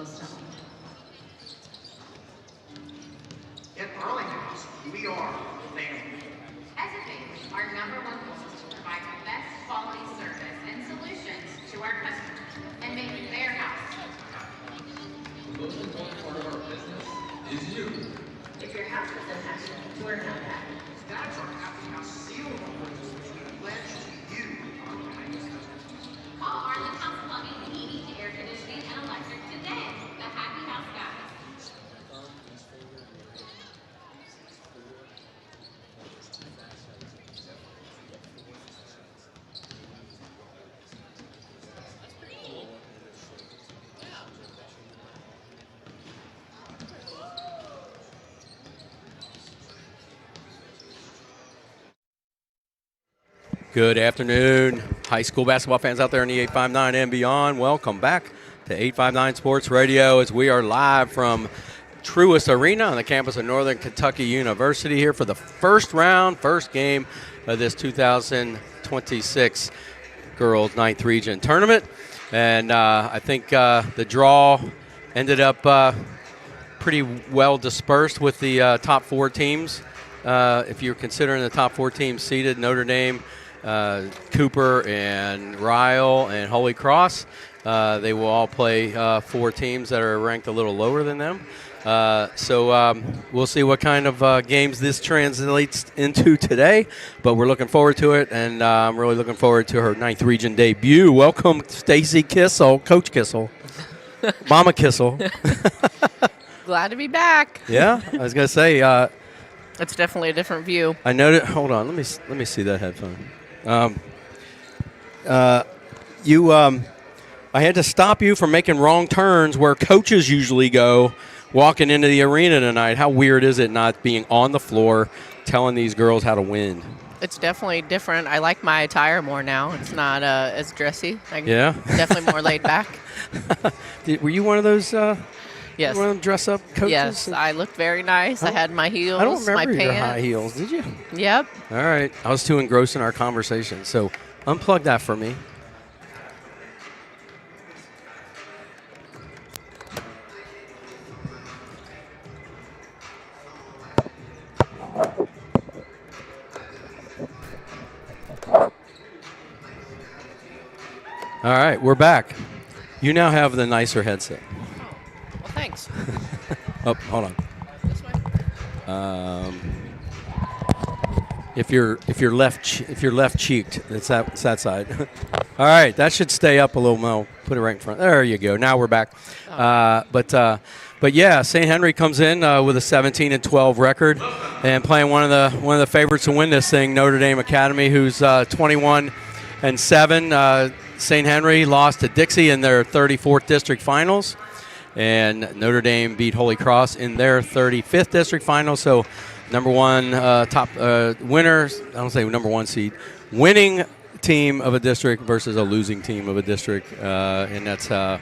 close to home. At Burlington's, we are family. As a family, our #1 goal is to provide the best quality service and solutions to our customers and making their house. The most important part of our business is you. If your house isn't happy, we're not happy. That's our happy house seal of approval, which we pledge to you, our kindest customers. Call Arlen House Plumbing, Heating, Air Conditioning, and Electric today. The Happy House Guys. Good afternoon, high school basketball fans out there in the 859 and beyond. Welcome back to 859 Sports Radio as we are live from Truist Arena on the campus of Northern Kentucky University here for the first game of this 2026 Girls 9th Region Tournament. And I think the draw ended up pretty well dispersed with the top 4 teams. If you're considering the top 4 teams seeded, Notre Dame, Cooper and Ryle and Holy Cross. They will all play 4 teams that are ranked a little lower than them. So we'll see what kind of games this translates into today, but we're looking forward to it, and I'm really looking forward to her 9th Region debut. Welcome, Stacy Kissel, Coach Kissel, Mama Kissel. Glad to be back. Yeah, I was going to say. It's definitely a different view. I noted. Hold on, let me see that headphone. I had to stop you from making wrong turns where coaches usually go walking into the arena tonight. How weird is it not being on the floor telling these girls how to win? It's definitely different. I like my attire more now. It's not as dressy. Yeah? Definitely more laid back. Were you one of those yes. one of them dress-up coaches? Yes, I looked very nice. I had my heels, I don't remember my your pants. high heels. Did you? Yep. All right. I was too engrossed in our conversation, so unplug that for me. All right, we're back. You now have the nicer headset. Well, thanks. Oh, hold on. This way. If you're left cheeked, it's that side. All right, that should stay up a little more. Put it right in front. There you go. Now we're back. But yeah, St. Henry comes in with a 17-12 record and playing one of the favorites to win this thing, Notre Dame Academy, who's 21-7. St. Henry lost to Dixie in their 34th district finals, and Notre Dame beat Holy Cross in their 35th district finals. So number one top winners, I don't say number one seed, winning team of a district versus a losing team of a district, and that's have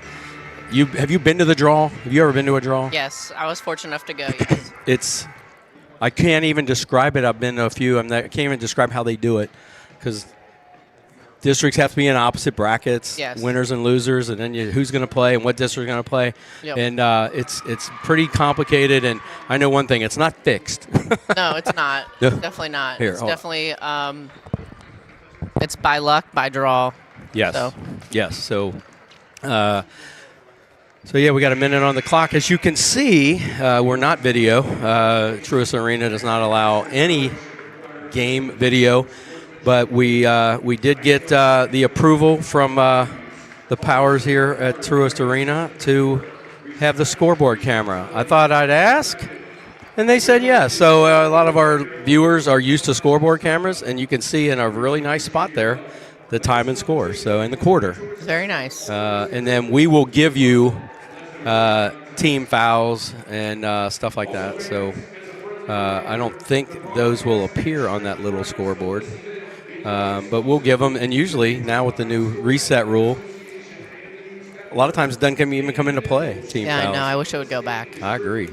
you been to the draw? Have you ever been to a draw? Yes, I was fortunate enough to go. Yes. I can't even describe it. I've been to a few. I can't even describe how they do it because districts have to be in opposite brackets, yes. Winners and losers, and then who's going to play and what district is going to play. Yep. And it's pretty complicated. And I know one thing: it's not fixed. No, it's not. It's definitely not. Here, it's definitely it's by luck, by draw. Yes. So. Yes. So yeah, we got a minute on the clock. As you can see, we're not video. Truist Arena does not allow any game video, but we did get the approval from the powers here at Truist Arena to have the scoreboard camera. I thought I'd ask, and they said yes. So a lot of our viewers are used to scoreboard cameras, and you can see in a really nice spot there the time and score. So in the quarter. Very nice. And then we will give you team fouls and stuff like that. So I don't think those will appear on that little scoreboard. But we'll give them. And usually now with the new reset rule, a lot of times it doesn't even come into play, team fouls. Yeah, I know. I wish it would go back. I agree.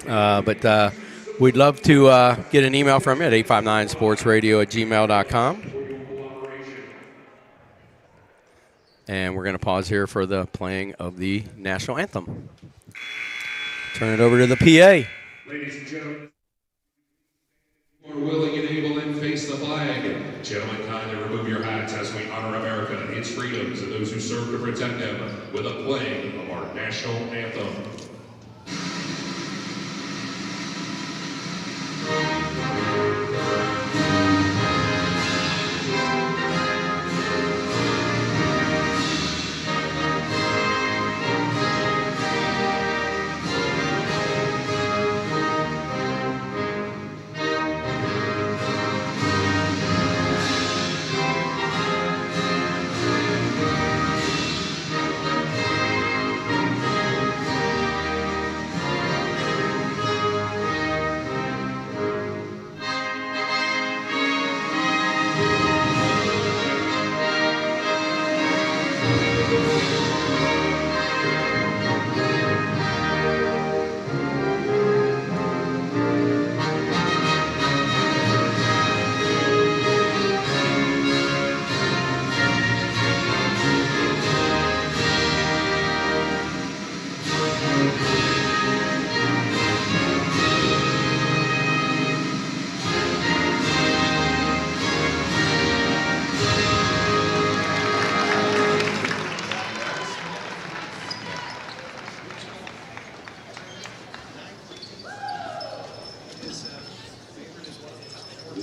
But we'd love to get an email from you at 859sportsradio@gmail.com. And we're going to pause here for the playing of the national anthem. Turn it over to the PA. Ladies and gentlemen, who are willing and able and face the flag. Gentlemen, kindly remove your hats as we honor America, its freedoms, and those who serve to protect them with a playing of our national anthem.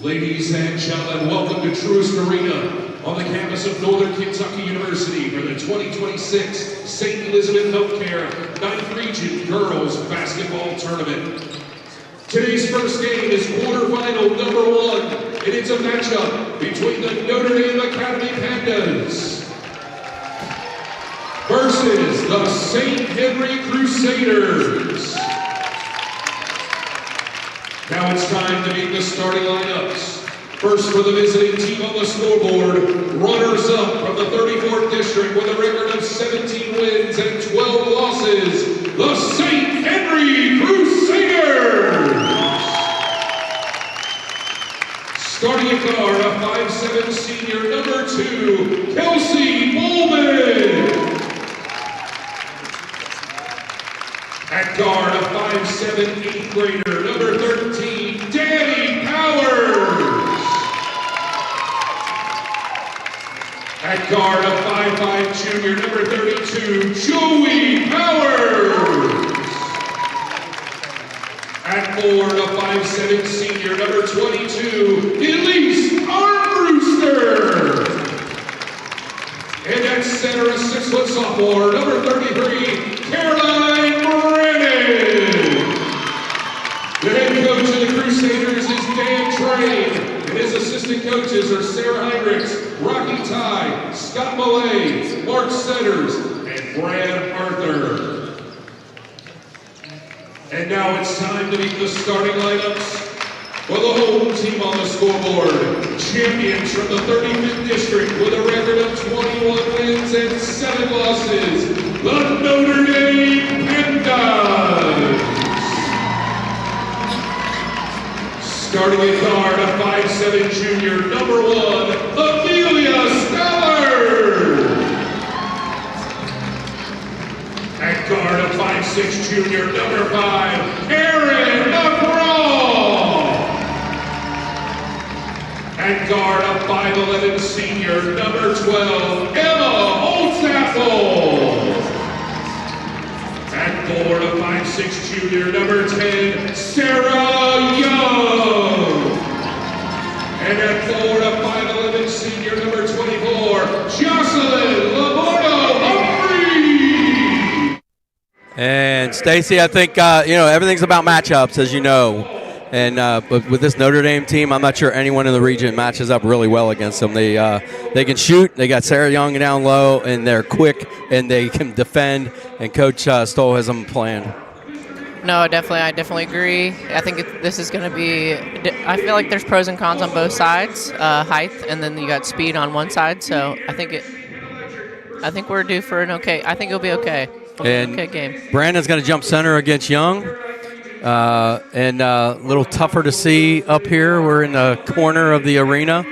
Ladies and gentlemen, welcome to Truist Arena on the campus of Northern Kentucky University for the 2026 St. Elizabeth Healthcare 9th Region Girls Basketball Tournament. Today's first game is quarterfinal number 1, and it's a matchup between the Notre Dame Academy Pandas versus the St. Henry Crusaders. Now it's time to meet the starting lineups. First for the visiting team on the scoreboard, runners-up from the 34th District with a record of 17 wins and 12 losses, the St. Henry Crusaders! Starting at guard, a 5'7" senior, number 2, Kelsey Bowman. At guard, a 5'7" 8th grader, number 13, Danny Powers. At guard, a 5'5" junior, number 32, Joey Powers. At forward, a 5'7" senior, number 22, Elise Armbruster. And at center, a 6-foot sophomore, number 33, Caroline Brennan. The head coach of the Crusaders is Dan Train, and his assistant coaches are Sarah Heinrichs, Rocky Ty, Scott Millay, Mark Setters, and Brad Arthur. And now it's time to meet the starting lineups for the home team on the scoreboard. Champions from the 35th District with a record of 21 wins and 7 losses, the Notre Dame Pandas. Starting at guard, a 5'7" junior, number 1, Amelia Stellar. At guard, a 5'6" junior, number 5, Erin McGraw. At guard, a 5'11" senior, number 12, Emma Holtzapfel. At forward, a 5'6" junior, number 10, Sarah Young. And at forward, a 5'11" senior, number 24, Jocelyn Labordo Humphrey. And Stacy, I think everything's about matchups, as you know. And but with this Notre Dame team, I'm not sure anyone in the region matches up really well against them. They can shoot. They got Sarah Young down low, and they're quick, and they can defend. And Coach Stoll has them playing. No, I definitely agree. I think this is going to be. I feel like there's pros and cons on both sides, height, and then you got speed on one side. So I think we're due for an okay. I think it'll be okay. Okay game. Brandon's going to jump center against Young. And a little tougher to see up here. We're in the corner of the arena.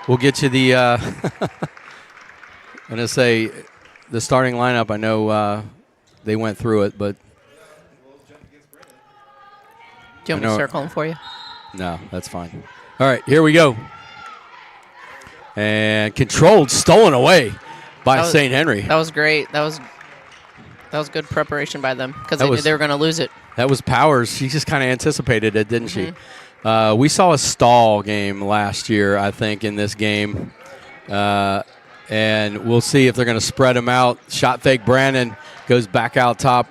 we'll get you the. I'm gonna say the starting lineup. I know they went through it, but Do you want me to circle them for you? no, that's fine. All right, here we go. And controlled, stolen away by St. Henry. That was great. That was good preparation by them because they knew they were going to lose it. That was Powers. She just kind of anticipated it, didn't she? We saw a stall game last year, I think, in this game. And we'll see if they're going to spread them out. Shot fake Brandon goes back out top.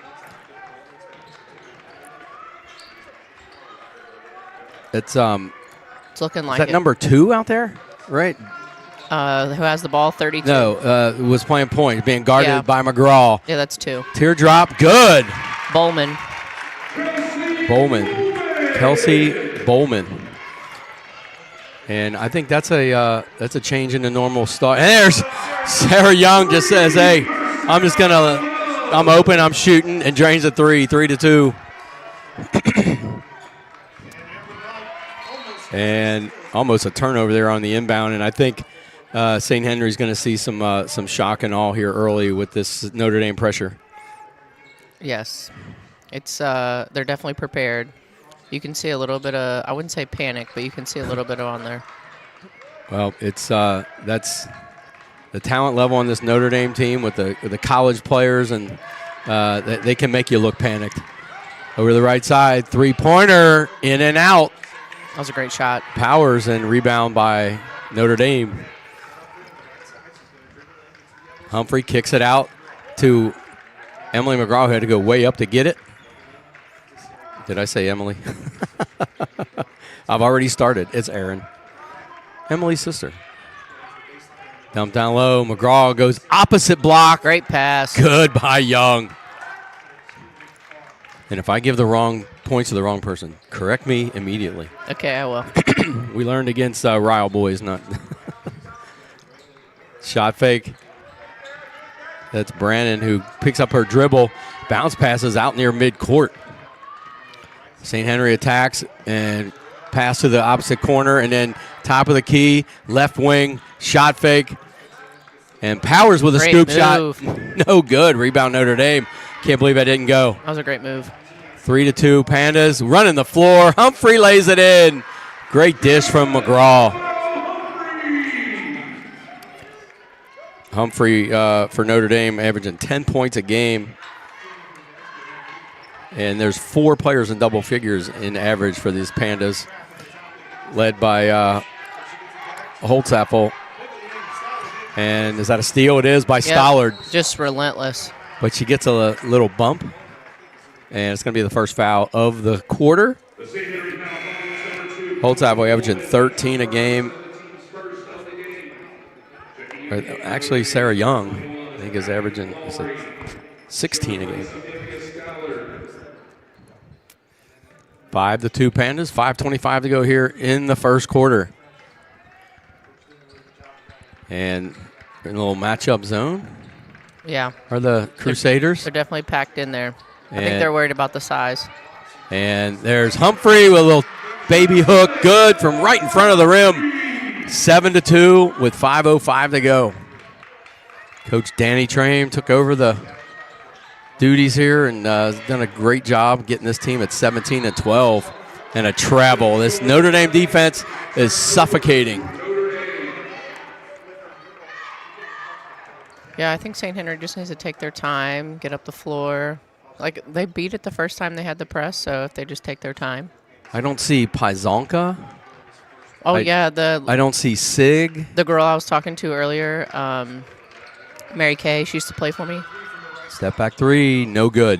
It's looking like is that number 2 out there, right? Who has the ball? 32. No, was playing point, being guarded by McGraw. Yeah, that's 2. Teardrop, good. Bowman. Kelsey Bowman. And I think that's a change in the normal start. And there's Sarah Young just says, hey, I'm open, I'm shooting, and drains a 3, 3-2. And almost a turnover there on the inbound. And I think St. Henry's going to see some shock and awe here early with this Notre Dame pressure. Yes. It's they're definitely prepared. You can see a little bit of, I wouldn't say panic, but you can see a little bit on there. Well, it's that's the talent level on this Notre Dame team with the college players, and they can make you look panicked. Over the right side, three-pointer, in and out. That was a great shot. Powers, and rebound by Notre Dame. Humphrey kicks it out to Emily McGraw, who had to go way up to get it. Did I say Emily? I've already started. It's Erin. Emily's sister. Dump down low. McGraw goes opposite block. Great pass. Good by Young. And if I give the wrong points to the wrong person, correct me immediately. Okay, I will. We learned against Ryle boys, not shot fake. That's Brandon who picks up her dribble. Bounce passes out near midcourt. St. Henry attacks and pass to the opposite corner, and then top of the key, left wing, shot fake. And Powers with a scoop move. Shot. No good. Rebound Notre Dame. Can't believe I didn't go. That was a great move. 3-2 Pandas running the floor. Humphrey lays it in. Great dish from McGraw. Humphrey for Notre Dame averaging 10 points a game. And there's 4 players in double figures in average for these Pandas, led by Holtzapfel. And is that a steal? It is by Stollard. Just relentless. But she gets a little bump. And it's going to be the first foul of the quarter. Holtzapfel averaging 13 a game. Actually, Sarah Young, I think, is averaging 16 a game. 5-2 Pandas, 5:25 to go here in the first quarter. And in a little matchup zone. Yeah. Are the Crusaders. They're definitely packed in there. I think they're worried about the size. And there's Humphrey with a little baby hook. Good from right in front of the rim. 7-2 with 5:05 to go. Coach Danny Trame took over the duties here and has done a great job getting this team at 17-12 and a treble. This Notre Dame defense is suffocating. Yeah, I think St. Henry just needs to take their time, get up the floor. Like, they beat it the first time they had the press, so if they just take their time. I don't see Pizonka. Oh, I don't see Sig. The girl I was talking to earlier, Mary Kay, she used to play for me. Step back three, no good.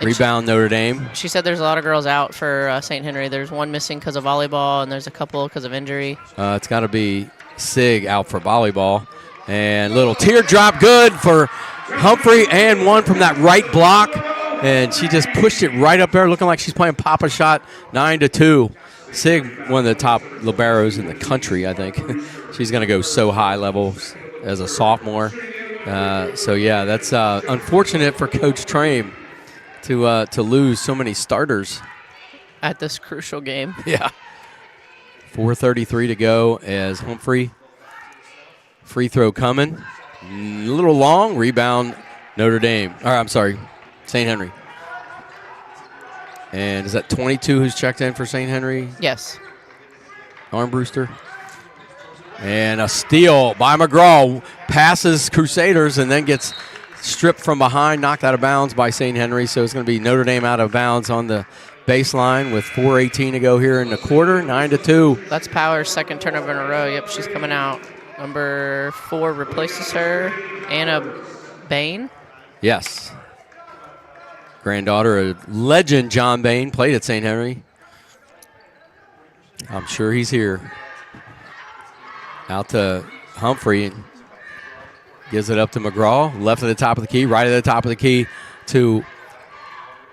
Rebound Notre Dame. She said there's a lot of girls out for St. Henry. There's one missing because of volleyball, and there's a couple because of injury. It's got to be Sig out for volleyball. And little teardrop, good for Humphrey, and one from that right block. And she just pushed it right up there, looking like she's playing Papa Shot, 9-2. Sig, one of the top liberos in the country, I think. She's going to go so high levels as a sophomore. So, yeah, that's unfortunate for Coach Trame to lose so many starters at this crucial game. Yeah. 4:33 to go as Humphrey. Free throw coming. A little long. Rebound, Notre Dame. Or, I'm sorry, St. Henry. And is that 22 who's checked in for St. Henry? Yes. Armbruster. And a steal by McGraw. Passes Crusaders and then gets stripped from behind, knocked out of bounds by St. Henry. So it's going to be Notre Dame out of bounds on the baseline with 4:18 to go here in the quarter, 9-2. That's Power's second turnover in a row. Yep, she's coming out. Number 4 replaces her. Anna Bain. Yes. Granddaughter of legend John Bain, played at St. Henry. I'm sure he's here. Out to Humphrey and gives it up to McGraw. Left at the top of the key, right at the top of the key to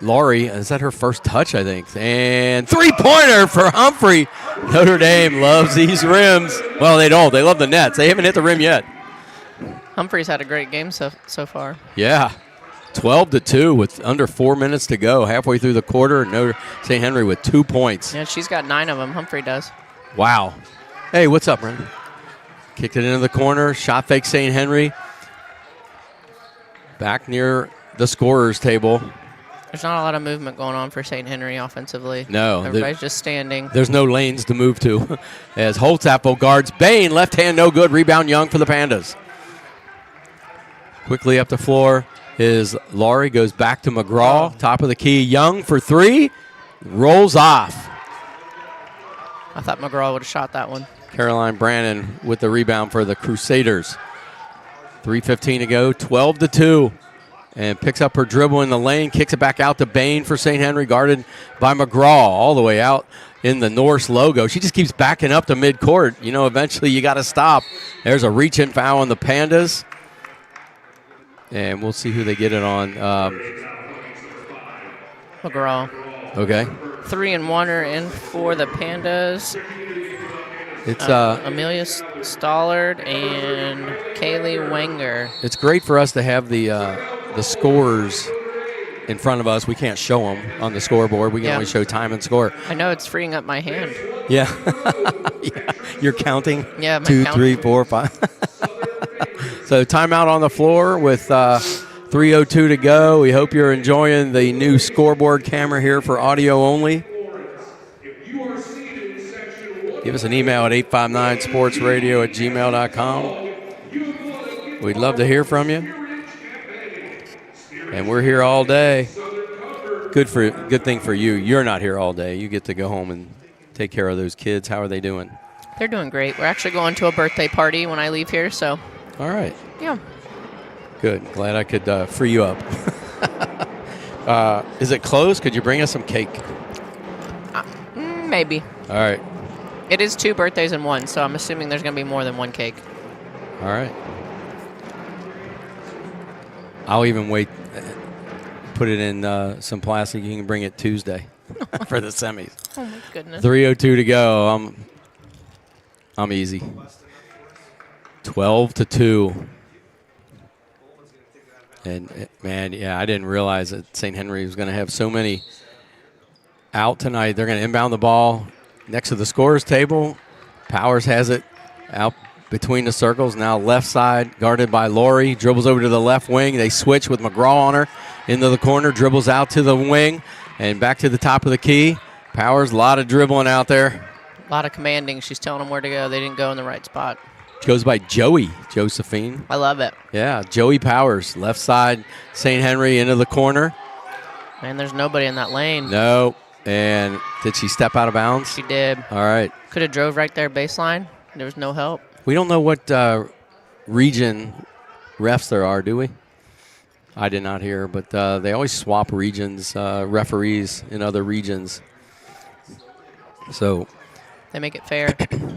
Laurie. Is that her first touch, I think? And three-pointer for Humphrey. Notre Dame loves these rims. Well, they don't. They love the nets. They haven't hit the rim yet. Humphrey's had a great game so far. Yeah. 12-2 with under 4 minutes to go. Halfway through the quarter, St. Henry with 2 points. Yeah, she's got 9 of them. Humphrey does. Wow. Hey, what's up, Brendan? Kicked it into the corner. Shot fake St. Henry. Back near the scorer's table. There's not a lot of movement going on for St. Henry offensively. No. Everybody's just standing. There's no lanes to move to. As Holtzapfel guards Bain. Left hand, no good. Rebound Young for the Pandas. Quickly up the floor is Laurie. Goes back to McGraw. Top of the key. Young for 3. Rolls off. I thought McGraw would have shot that one. Caroline Brannon with the rebound for the Crusaders. 3:15 to go, 12-2. And picks up her dribble in the lane, kicks it back out to Bain for St. Henry, guarded by McGraw all the way out in the Norse logo. She just keeps backing up to midcourt. You know, eventually you got to stop. There's a reach-in foul on the Pandas. And we'll see who they get it on. McGraw. Okay. 3 and 1 are in for the Pandas. It's Amelia Stollard and Kaylee Wenger. It's great for us to have the scores in front of us. We can't show them on the scoreboard. We can only show time and score. I know it's freeing up my hand. Yeah. Yeah. You're counting? Yeah, I'm 2, counting. 3, 4, 5. So timeout on the floor with 3:02 to go. We hope you're enjoying the new scoreboard camera here for audio only. Give us an email at 859sportsradio@gmail.com. We'd love to hear from you. And we're here all day. Good thing for you. You're not here all day. You get to go home and take care of those kids. How are they doing? They're doing great. We're actually going to a birthday party when I leave here, so. All right. Yeah. Good. Glad I could free you up. Is it closed? Could you bring us some cake? Maybe. All right. It is 2 birthdays in one, so I'm assuming there's going to be more than one cake. All right. I'll even wait. Put it in some plastic. You can bring it Tuesday for the semis. Oh, my goodness. 3:02 to go. I'm easy. 12-2. And, man, yeah, I didn't realize that St. Henry was going to have so many out tonight. They're going to inbound the ball next to the scorer's table. Powers has it out between the circles. Now left side, guarded by Laurie. Dribbles over to the left wing. They switch with McGraw on her into the corner. Dribbles out to the wing and back to the top of the key. Powers, a lot of dribbling out there. A lot of commanding. She's telling them where to go. They didn't go in the right spot. Goes by Josephine. I love it. Yeah, Joey Powers. Left side, St. Henry into the corner. Man, there's nobody in that lane. No. And did she step out of bounds? She did. All right. Could have drove right there baseline. There was no help. We don't know what region refs there are, do we? I did not hear, but they always swap regions, referees in other regions. So they make it fair.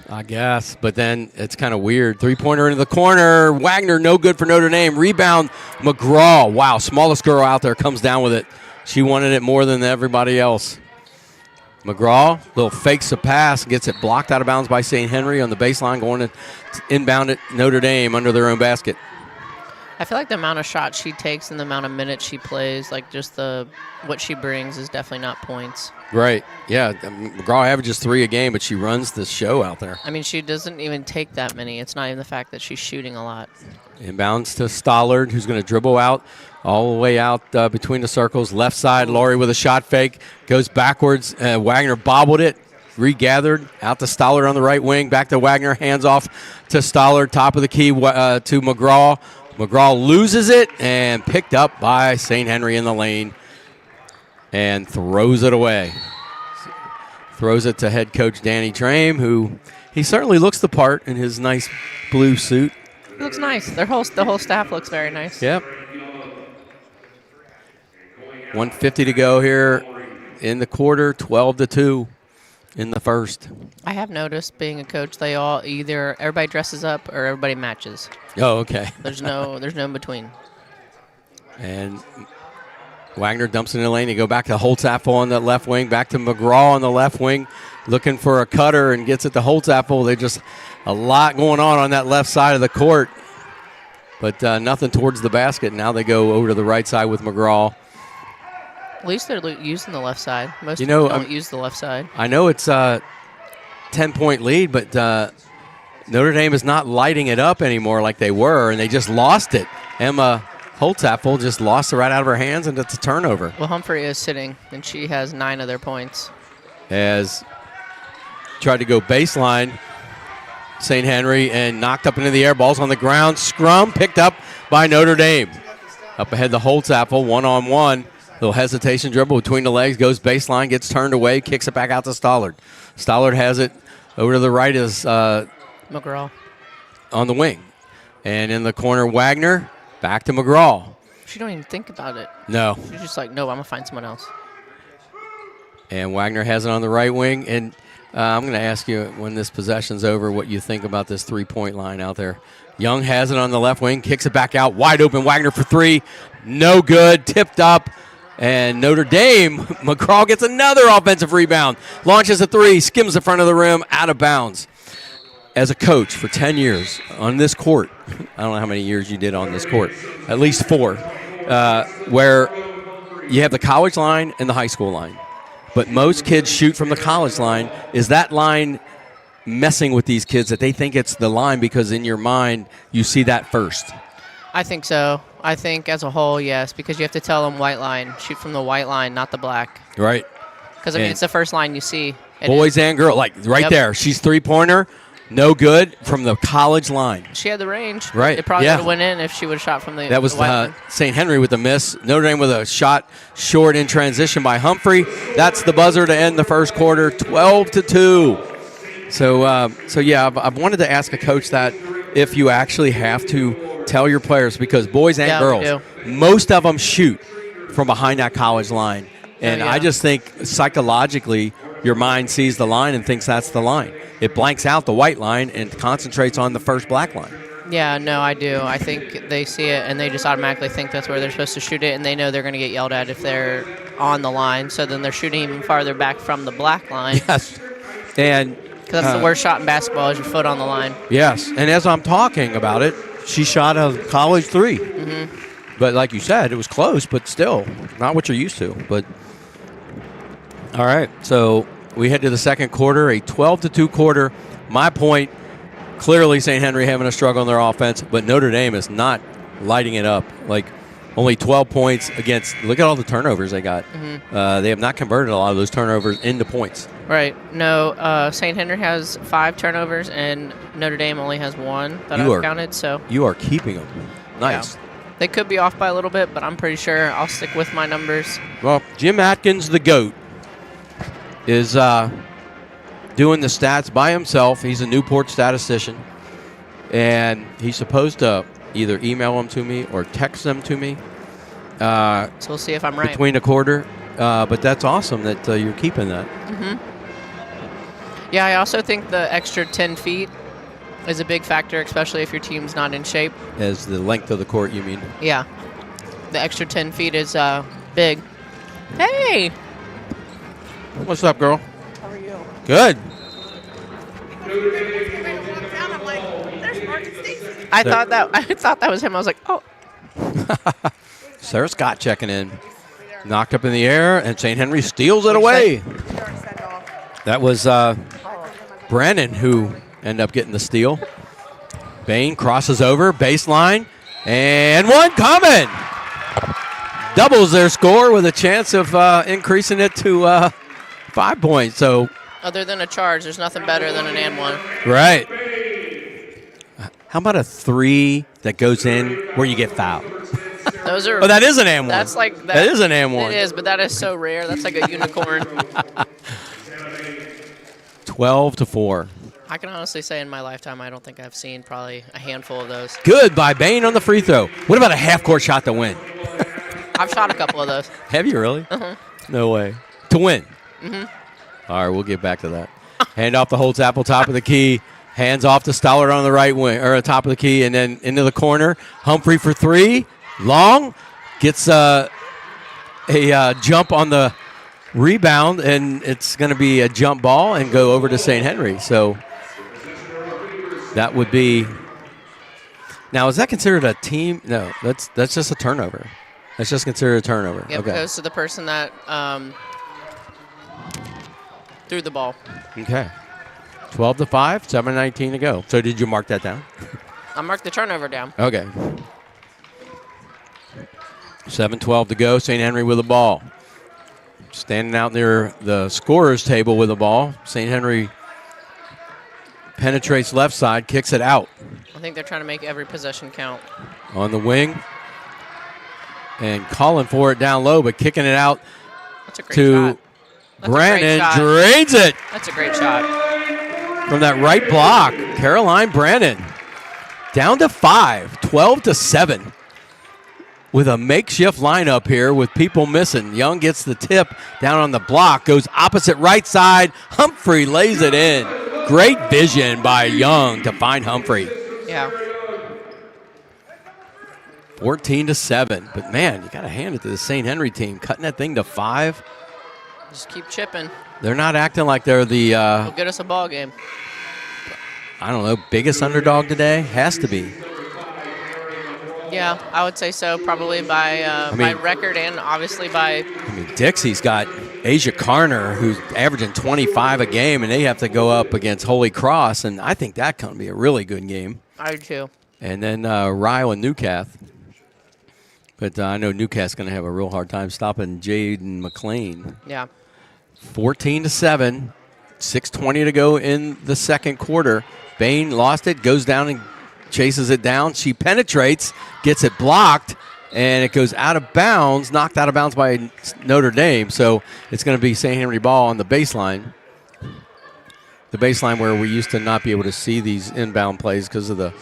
I guess, but then it's kind of weird. Three-pointer into the corner. Wagner, no good for Notre Dame. Rebound, McGraw. Wow, smallest girl out there comes down with it. She wanted it more than everybody else. McGraw, little fakes a pass, gets it blocked out of bounds by St. Henry on the baseline, going to inbound it Notre Dame under their own basket. I feel like the amount of shots she takes and the amount of minutes she plays, like just what she brings is definitely not points. Right. Yeah. McGraw averages 3 a game, but she runs the show out there. I mean, she doesn't even take that many. It's not even the fact that she's shooting a lot. Inbounds to Stollard, who's going to dribble out all the way out between the circles. Left side, Laurie with a shot fake. Goes backwards. Wagner bobbled it. Regathered. Out to Stollard on the right wing. Back to Wagner. Hands off to Stollard. Top of the key to McGraw. McGraw loses it and picked up by St. Henry in the lane. And throws it away. Throws it to head coach Danny Trame, who he certainly looks the part in his nice blue suit. It looks nice. The whole staff looks very nice. Yep. 1:50 to go here in the quarter. 12-2 in the first. I have noticed, being a coach, they all either everybody dresses up or everybody matches. Oh, okay. There's no in between. And Wagner dumps it in the lane. They go back to Holtzapfel on the left wing. Back to McGraw on the left wing, looking for a cutter and gets it to Holtzapfel. There's just a lot going on that left side of the court, but nothing towards the basket. Now they go over to the right side with McGraw. At least they're using the left side. Most people don't use the left side. I know it's a 10-point lead, but Notre Dame is not lighting it up anymore like they were, and they just lost it. Emma Holtzapfel just lost it right out of her hands, and it's a turnover. Well, Humphrey is sitting, and she has 9 of their points. As tried to go baseline, St. Henry, and knocked up into the air. Ball's on the ground. Scrum picked up by Notre Dame. Up ahead to Holtzapfel, one-on-one. Little hesitation dribble between the legs, goes baseline, gets turned away, kicks it back out to Stollard. Stollard has it over to the right is McGraw on the wing. And in the corner, Wagner. Back to McGraw. She don't even think about it. No. She's just like, no, I'm going to find someone else. And Wagner has it on the right wing. And I'm going to ask you, when this possession's over, what you think about this three-point line out there. Young has it on the left wing, kicks it back out. Wide open, Wagner for 3. No good. Tipped up. And Notre Dame, McGraw gets another offensive rebound. Launches a 3, skims the front of the rim, out of bounds. As a coach for 10 years on this court, I don't know how many years you did on this court, at least 4, where you have the college line and the high school line. But most kids shoot from the college line. Is that line messing with these kids that they think it's the line because in your mind you see that first? I think so. I think as a whole, yes, because you have to tell them white line. Shoot from the white line, not the black. Right. Because, I mean, it's the first line you see. Boys and girls, like right there. She's three-pointer. No good from the college line. She had the range. Right. It probably would have went in if she would have shot from the That was the St. Henry with a miss. Notre Dame with a shot short in transition by Humphrey. That's the buzzer to end the first quarter, 12-2. So yeah, I've wanted to ask a coach that if you actually have to tell your players, because boys and girls, most of them shoot from behind that college line. And I just think psychologically your mind sees the line and thinks that's the line. It blanks out the white line and concentrates on the first black line. Yeah, no, I do. I think they see it and they just automatically think that's where they're supposed to shoot it, and they know they're going to get yelled at if they're on the line. So then they're shooting even farther back from the black line. Yes. And because that's the worst shot in basketball is your foot on the line. Yes. And as I'm talking about it, she shot a college 3. Mm-hmm. But like you said, it was close, but still not what you're used to. But all right, so we head to the second quarter, a 12-2 quarter. My point, clearly St. Henry having a struggle on their offense, but Notre Dame is not lighting it up. Like only 12 points against, look at all the turnovers they got. Mm-hmm. They have not converted a lot of those turnovers into points. Right. No, St. Henry has 5 turnovers, and Notre Dame only has 1 that I've counted. So you are keeping them. Nice. Yeah. They could be off by a little bit, but I'm pretty sure I'll stick with my numbers. Well, Jim Atkins, the GOAT, is doing the stats by himself. He's a Newport statistician, and he's supposed to either email them to me or text them to me. So we'll see if I'm right. Between a quarter. But that's awesome that you're keeping that. Mm-hmm. Yeah, I also think the extra 10 feet is a big factor, especially if your team's not in shape. As the length of the court, you mean? Yeah. The extra 10 feet is big. Hey! What's up, girl? How are you? Good. I thought that was him. I was like, oh. Sarah Scott checking in. Knocked up in the air, and St. Henry steals it away. That was Brennan who ended up getting the steal. Bain crosses over, baseline, and one coming. Doubles their score with a chance of increasing it to 5 points. So, Other than a charge, there's nothing better than an and one. right. How about a 3 that goes in where you get fouled? Those are. Oh, that is an and one. That's like that. That is an and one. It is, but that is so rare. That's like a unicorn. 12-4. I can honestly say in my lifetime, I don't think I've seen probably a handful of those. Good by Bain on the free throw. What about a half-court shot to win? I've shot a couple of those. Have you really? Uh-huh. No way. To win. Mm-hmm. All right, we'll get back to that. Hand off to Holtz-Apple, top of the key. Hands off to Stollard on the right wing, or top of the key, and then into the corner. Humphrey for 3. Long. Gets a jump on the rebound, and it's going to be a jump ball and go over to St. Henry. So that would be. Now, is that considered a team? No, that's just a turnover. That's just considered a turnover. Yep, Okay. it goes to the person that threw the ball. Okay. 12-5, 7:19 to go. So did you mark that down? I marked the turnover down. Okay. 7:12 to go. St. Henry with the ball. Standing out near the scorer's table with the ball. St. Henry penetrates left side, kicks it out. I think they're trying to make every possession count. On the wing. And calling for it down low, but kicking it out That's a great to shot. That's a great Brandon. shot. Drains it That's a great shot. from that right block. Caroline Brandon. Down to 5, 12-7. With a makeshift lineup here with people missing. Young gets the tip down on the block, goes opposite right side. Humphrey lays it in. Great vision by Young to find Humphrey. Yeah. 14-7. But man, you got to hand it to the St. Henry team. Cutting that thing to 5. Just keep chipping. They're not acting like they're the, It'll get us a ball game. I don't know, biggest underdog today? Has to be. Yeah, I would say so. Probably by by record and obviously by. I mean, Dixie's got Asia Carner, who's averaging 25 a game, and they have to go up against Holy Cross, and I think that can be a really good game. I do too. And then Ryle and Newcath. But I know Newcath's going to have a real hard time stopping Jaden McLean. Yeah. 14-7, 6:20 to go in the second quarter. Bain lost it, goes down and chases it down. She penetrates, gets it blocked, and it goes out of bounds, knocked out of bounds by Notre Dame. So it's going to be St. Henry ball on the baseline. The baseline where we used to not be able to see these inbound plays because of the.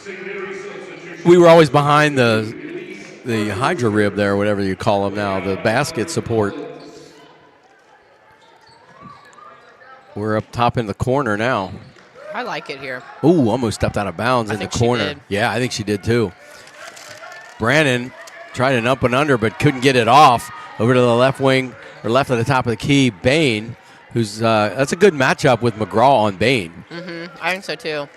We were always behind the hydro rib there, whatever you call them now, the basket support. We're up top in the corner now. I like it here. Ooh, almost stepped out of bounds in the think she corner. did. Yeah, I think she did too. Brandon tried an up and under, but couldn't get it off. Over to the left wing, or left at the top of the key, Bain, who's that's a good matchup with McGraw on Bain. Mm-hmm. I think so too.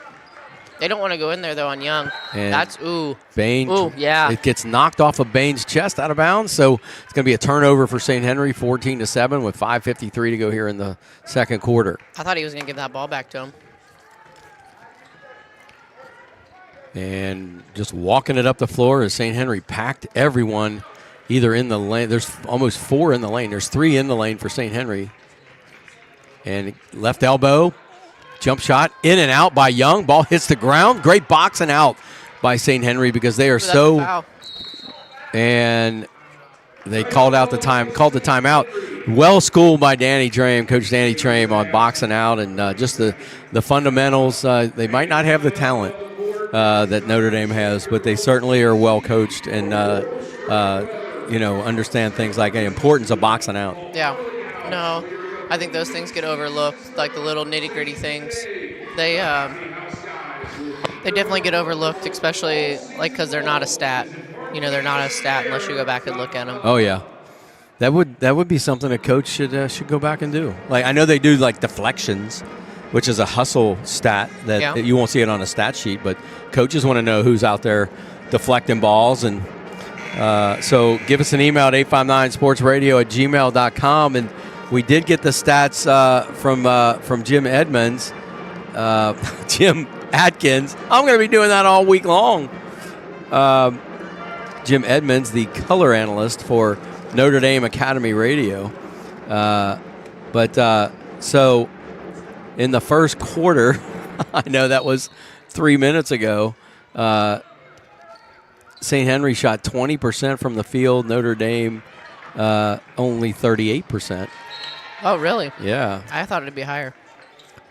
They don't want to go in there though on Young. And That's ooh. Bain, Ooh, yeah. It gets knocked off of Bain's chest out of bounds, so it's going to be a turnover for St. Henry, 14-7, with 5:53 to go here in the second quarter. I thought he was going to give that ball back to him. And just walking it up the floor as St. Henry packed everyone either in the lane. There's almost 4 in the lane. There's 3 in the lane for St. Henry. And left elbow, jump shot, in and out by Young. Ball hits the ground. Great boxing out by St. Henry because they are That's a foul. And they called the timeout. Well schooled by Danny Trame, Coach Danny Trame, on boxing out and just the fundamentals. They might not have the talent that Notre Dame has, but they certainly are well coached and understand things like the importance of boxing out. Yeah. No, I think those things get overlooked, like the little nitty-gritty things. They definitely get overlooked, especially because they're not a stat. They're not a stat unless you go back and look at them. Oh yeah, that would be something a coach should go back and do. Like I know they do like deflections, which is a hustle stat that you won't see it on a stat sheet, but coaches want to know who's out there deflecting balls, and So give us an email at 859sportsradio@gmail.com. And we did get the stats from Jim Edmonds, Jim Atkins. I'm going to be doing that all week long. Jim Edmonds, the color analyst for Notre Dame Academy Radio. So in the first quarter, I know that was 3 minutes ago, St. Henry shot 20% from the field. Notre Dame only 38%. Oh, really? Yeah. I thought it'd be higher.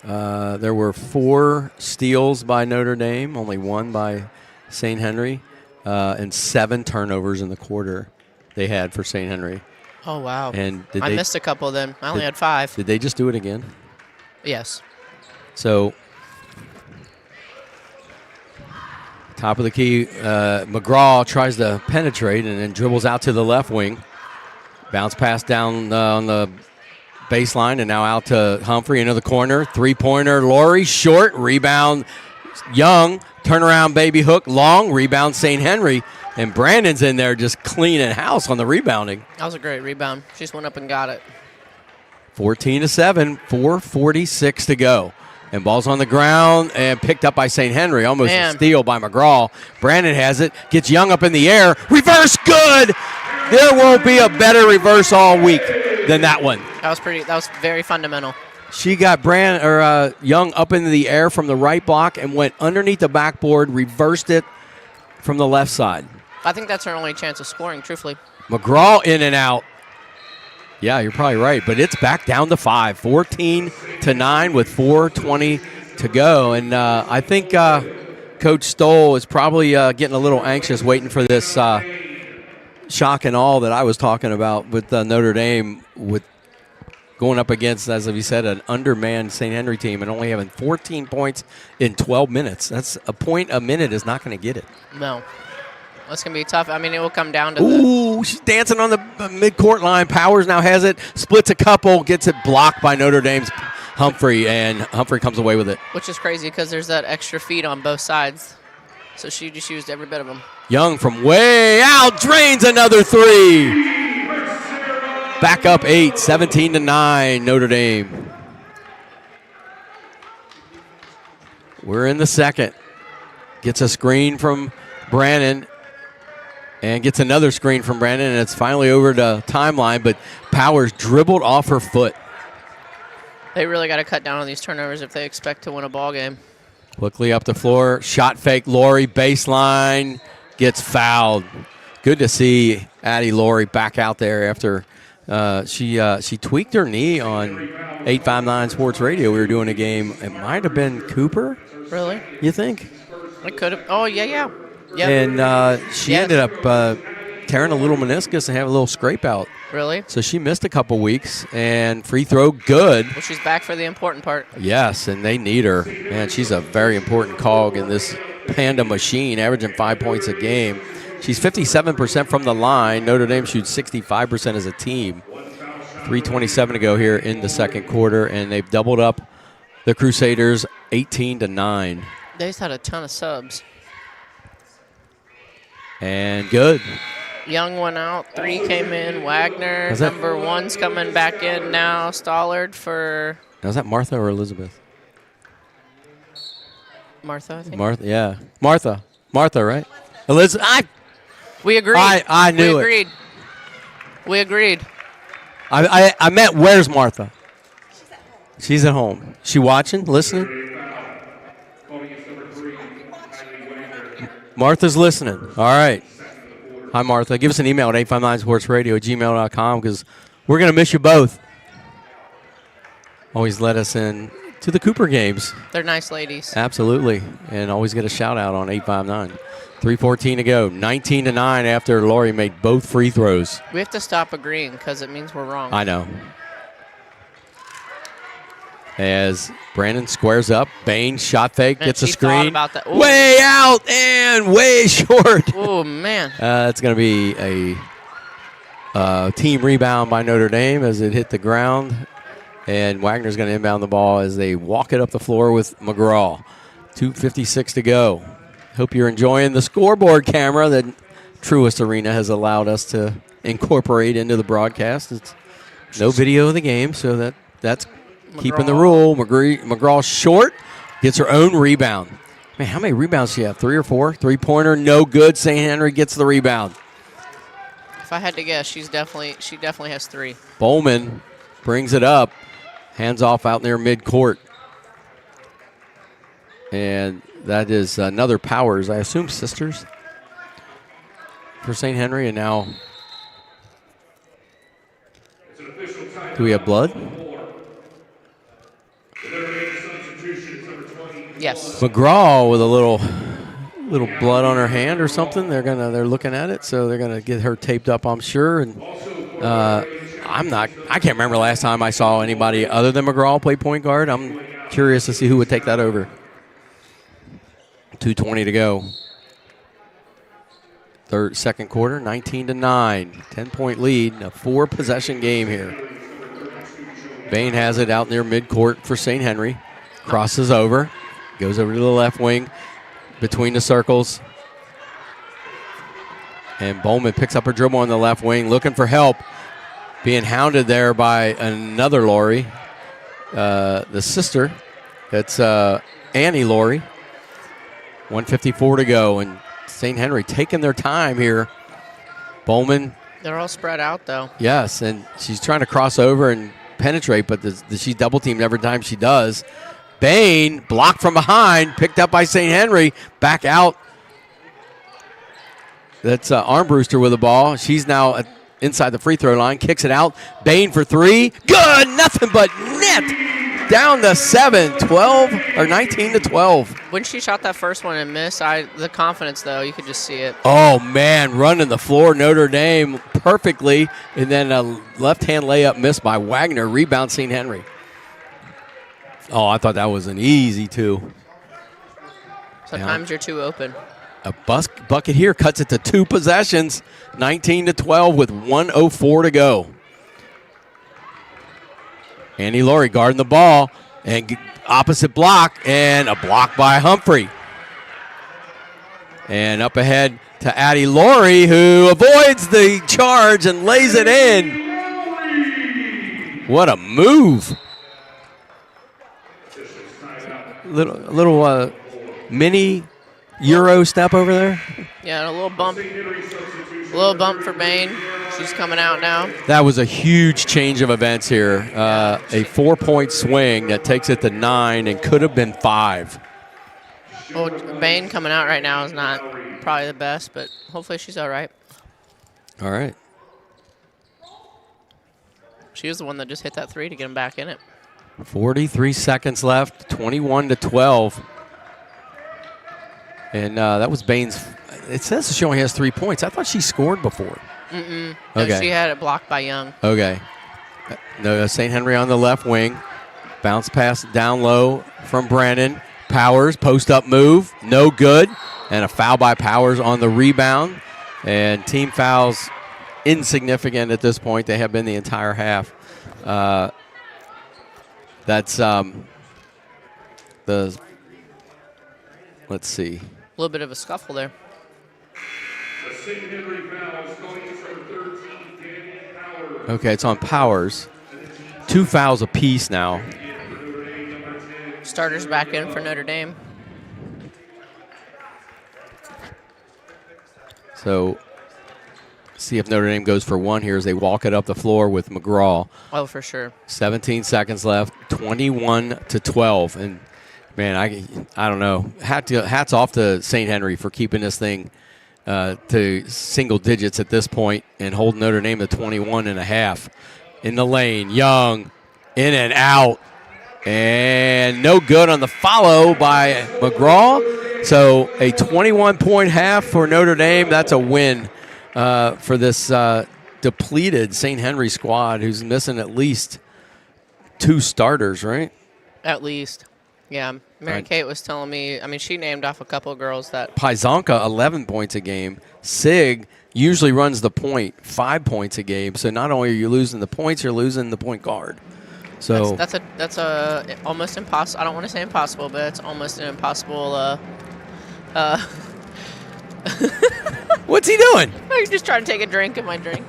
There were 4 steals by Notre Dame, only 1 by St. Henry, and 7 turnovers in the quarter they had for St. Henry. Oh, wow. And I missed a couple of them. I only had 5. Did they just do it again? Yes. So, top of the key, McGraw tries to penetrate and then dribbles out to the left wing. Bounce pass down on the baseline and now out to Humphrey into the corner. Three-pointer, Laurie, short, rebound, Young, turnaround baby hook, long, rebound St. Henry. And Brandon's in there just cleaning house on the rebounding. That was a great rebound. She just went up and got it. 14-7, 4:46 to go. And ball's on the ground and picked up by St. Henry. Almost a steal by McGraw. Brandon has it, gets Young up in the air. Reverse, good! There won't be a better reverse all week than that one. That was very fundamental. She got Young up into the air from the right block and went underneath the backboard, reversed it from the left side. I think that's her only chance of scoring, truthfully. McGraw in and out. Yeah, you're probably right, but it's back down to 5, 14-9 with 4:20 to go. And I think Coach Stoll is probably getting a little anxious waiting for this shock and awe that I was talking about with Notre Dame, with going up against, as you said, an undermanned St. Henry team and only having 14 points in 12 minutes. That's a point a minute is not going to get it. No. That's going to be tough. I mean, it will come down to Ooh, she's dancing on the midcourt line. Powers now has it, splits a couple, gets it blocked by Notre Dame's Humphrey, and Humphrey comes away with it. Which is crazy because there's that extra feet on both sides. So she just used every bit of them. Young from way out drains another 3. Back up 8, 17-9, Notre Dame. We're in the second. Gets a screen from Brannon and gets another screen from Brandon, and it's finally over to timeline, but Powers dribbled off her foot. They really got to cut down on these turnovers if they expect to win a ball game. Quickly up the floor, shot fake, Laurie, baseline, gets fouled. Good to see Addie Laurie back out there after she tweaked her knee on 859 Sports Radio. We were doing a game. It might have been Cooper. Really? You think? It could have. Oh, yeah. Yep. And she ended up tearing a little meniscus and having a little scrape out. Really? So she missed a couple weeks, and free throw good. Well, she's back for the important part. Yes, and they need her. Man, she's a very important cog in this Panda machine, averaging 5 points a game. She's 57% from the line. Notre Dame shoots 65% as a team. 3:27 to go here in the second quarter, and they've doubled up the Crusaders 18-9. They just had a ton of subs. And good. Young went out, 3 came in. Wagner, number 1's coming back in now. Stollard for... Now, is that Martha or Elizabeth? Martha, I think. Martha, yeah. Martha, right? Elizabeth. We agreed. I knew it. We agreed. I meant, where's Martha? She's at home. She watching, listening? Martha's listening. All right. Hi, Martha. Give us an email at 859sportsradio@gmail.com because we're going to miss you both. Always let us in to the Cooper games. They're nice ladies. Absolutely. And always get a shout-out on 859. 3:14 to go. 19-9 after Laurie made both free throws. We have to stop agreeing because it means we're wrong. I know. As Brandon squares up, Bain shot fake, gets a screen. About that. Way out and way short. Oh, man. It's going to be a team rebound by Notre Dame as it hit the ground. And Wagner's going to inbound the ball as they walk it up the floor with McGraw. 2:56 to go. Hope you're enjoying the scoreboard camera that Truist Arena has allowed us to incorporate into the broadcast. It's no video of the game, so that's keeping the rule. McGraw short, gets her own rebound. Man, how many rebounds does she have? 3 or 4? Three-pointer, no good. St. Henry gets the rebound. If I had to guess, she definitely has 3. Bowman brings it up, hands off out near midcourt. And that is another Powers, I assume sisters, for St. Henry. And now, do we have blood? Yes. McGraw with a little blood on her hand or something. They're looking at it, so they're gonna get her taped up, I'm sure. And I can't remember last time I saw anybody other than McGraw play point guard. I'm curious to see who would take that over. 2:20 to go. Second quarter, 19-9, 10-point lead, a 4-possession game here. Bain has it out near midcourt for St. Henry. Crosses over, goes over to the left wing between the circles. And Bowman picks up her dribble on the left wing, looking for help. Being hounded there by another Laurie, the sister. That's Annie Laurie. 1:54 to go, and St. Henry taking their time here. Bowman. They're all spread out, though. Yes, and she's trying to cross over and penetrate, but she's double-teamed every time she does. Bain, blocked from behind, picked up by St. Henry, back out. That's Armbruster with the ball. She's now inside the free throw line, kicks it out. Bain for 3. Good, nothing but net. Down to 7, 12, or 19-12. When she shot that first one and missed, the confidence, though, you could just see it. Oh, man, running the floor, Notre Dame perfectly, and then a left-hand layup missed by Wagner. Rebound, St. Henry. Oh, I thought that was an easy 2. Sometimes you're too open. A bucket here cuts it to 2 possessions, 19-12 with 1:04 to go. Annie Laurie guarding the ball, and opposite block, and a block by Humphrey. And up ahead to Addie Laurie, who avoids the charge and lays it in. What a move. Little mini Euro step over there. Yeah, a little bump for Bain. She's coming out now. That was a huge change of events here. A 4-point swing that takes it to 9 and could have been 5. Well, Bain coming out right now is not probably the best, but hopefully she's all right. All right. She was the one that just hit that 3 to get him back in it. 43 seconds left, 21-12. And that was Bain's. It says she only has 3 points. I thought she scored before. No, Okay. she had it blocked by Young. Okay. No, St. Henry on the left wing. Bounce pass down low from Brandon. Powers, post-up move, no good. And a foul by Powers on the rebound. And team fouls insignificant at this point. They have been the entire half. That's let's see. A little bit of a scuffle there. Okay, it's on Powers. 2 fouls apiece now. Starters back in for Notre Dame. So, see if Notre Dame goes for 1 here as they walk it up the floor with McGraw. Oh, for sure. 17 seconds left, 21-12. And, man, I don't know. Hats off to St. Henry for keeping this thing to single digits at this point and holding Notre Dame to 21.5. In the lane, Young, in and out. And no good on the follow by McGraw. So a 21-point half for Notre Dame. That's a win for this depleted St. Henry squad who's missing at least 2 starters, right? At least. Yeah. Mary Kate was telling me, she named off a couple of girls that. Pizanka, 11 points a game. Sig usually runs the point 5 points a game. So not only are you losing the points, you're losing the point guard. So that's a almost impossible. I don't want to say impossible, but it's almost an impossible. What's he doing? I'm just trying to take a drink of my drink.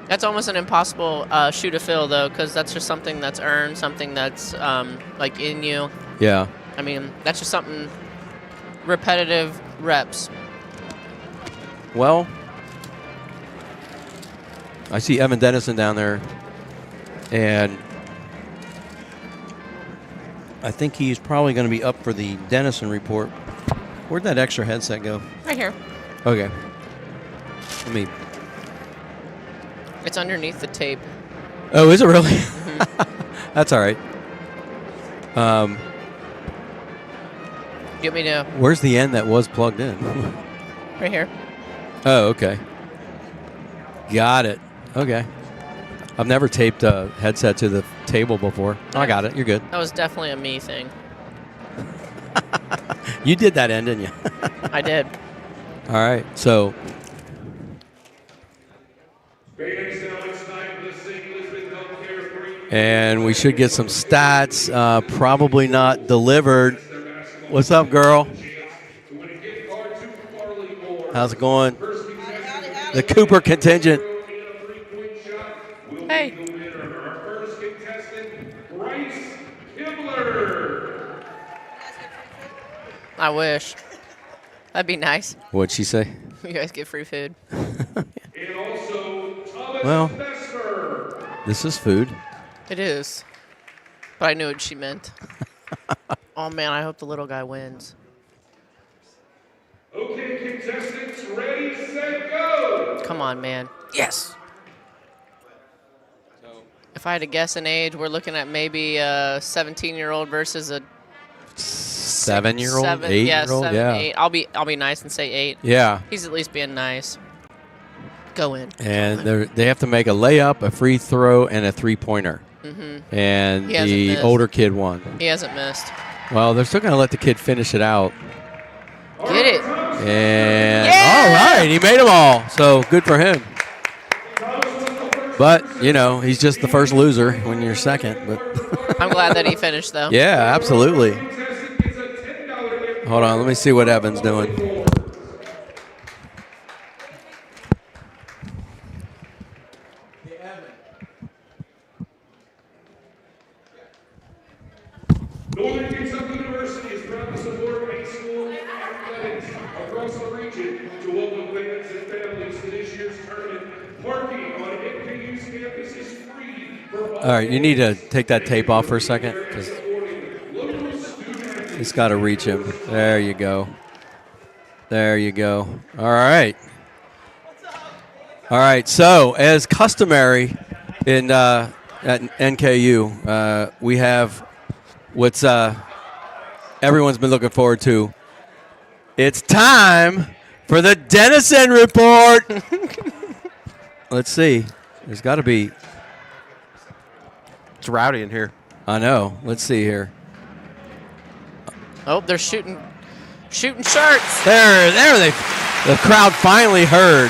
That's almost an impossible shoe to fill, though, because that's just something that's earned, something that's like in you. Yeah. I mean, that's just something repetitive reps. Well, I see Evan Dennison down there, and I think he's probably going to be up for the Dennison report. Where'd that extra headset go? Right here. Okay. Let me. It's underneath the tape. Oh, is it really? That's all right. You want me to? Where's the end that was plugged in? Right here. Oh, okay. Got it. Okay. I've never taped a headset to the table before. Oh, I got it. You're good. That was definitely a me thing. You did that end, didn't you? I did. All right. So. And we should get some stats. Probably not delivered. What's up, girl? How's it going? The Cooper contingent. Hey. I wish. That'd be nice. What'd she say? You guys get free food. Well, this is food. It is. But I knew what she meant. Oh, man, I hope the little guy wins. Okay, contestants, ready, set, go! Come on, man. Yes! If I had to guess an age, we're looking at maybe a 17-year-old versus a 7-year-old, 8-year-old, 8-year-old, yeah. 8. I'll be nice and say 8. Yeah. He's at least being nice. Go in. And they have to make a layup, a free throw, and a three-pointer. Mm-hmm. And He hasn't the missed. older kid won. He hasn't missed. Well, they're still going to let the kid finish it out. Get it. And Yeah! all right, he made them all. So good for him. But, you know, he's just the first loser when you're second. But I'm glad that he finished, though. yeah, absolutely. Hold on, let me see what Evan's doing. Northern Kentucky University is proud to support high school athletics across the region. To welcome fans and families to this year's tournament, parking on NKU's campus is free for all. All right, you need to take that tape off for a second because it's got to reach him. There you go. There you go. All right. All right, so as customary at NKU, we have what's everyone's been looking forward to. It's time for the Dennison Report. Let's see. There's got to be. It's rowdy in here. I know. Let's see here. Oh, they're shooting shirts. There the crowd finally heard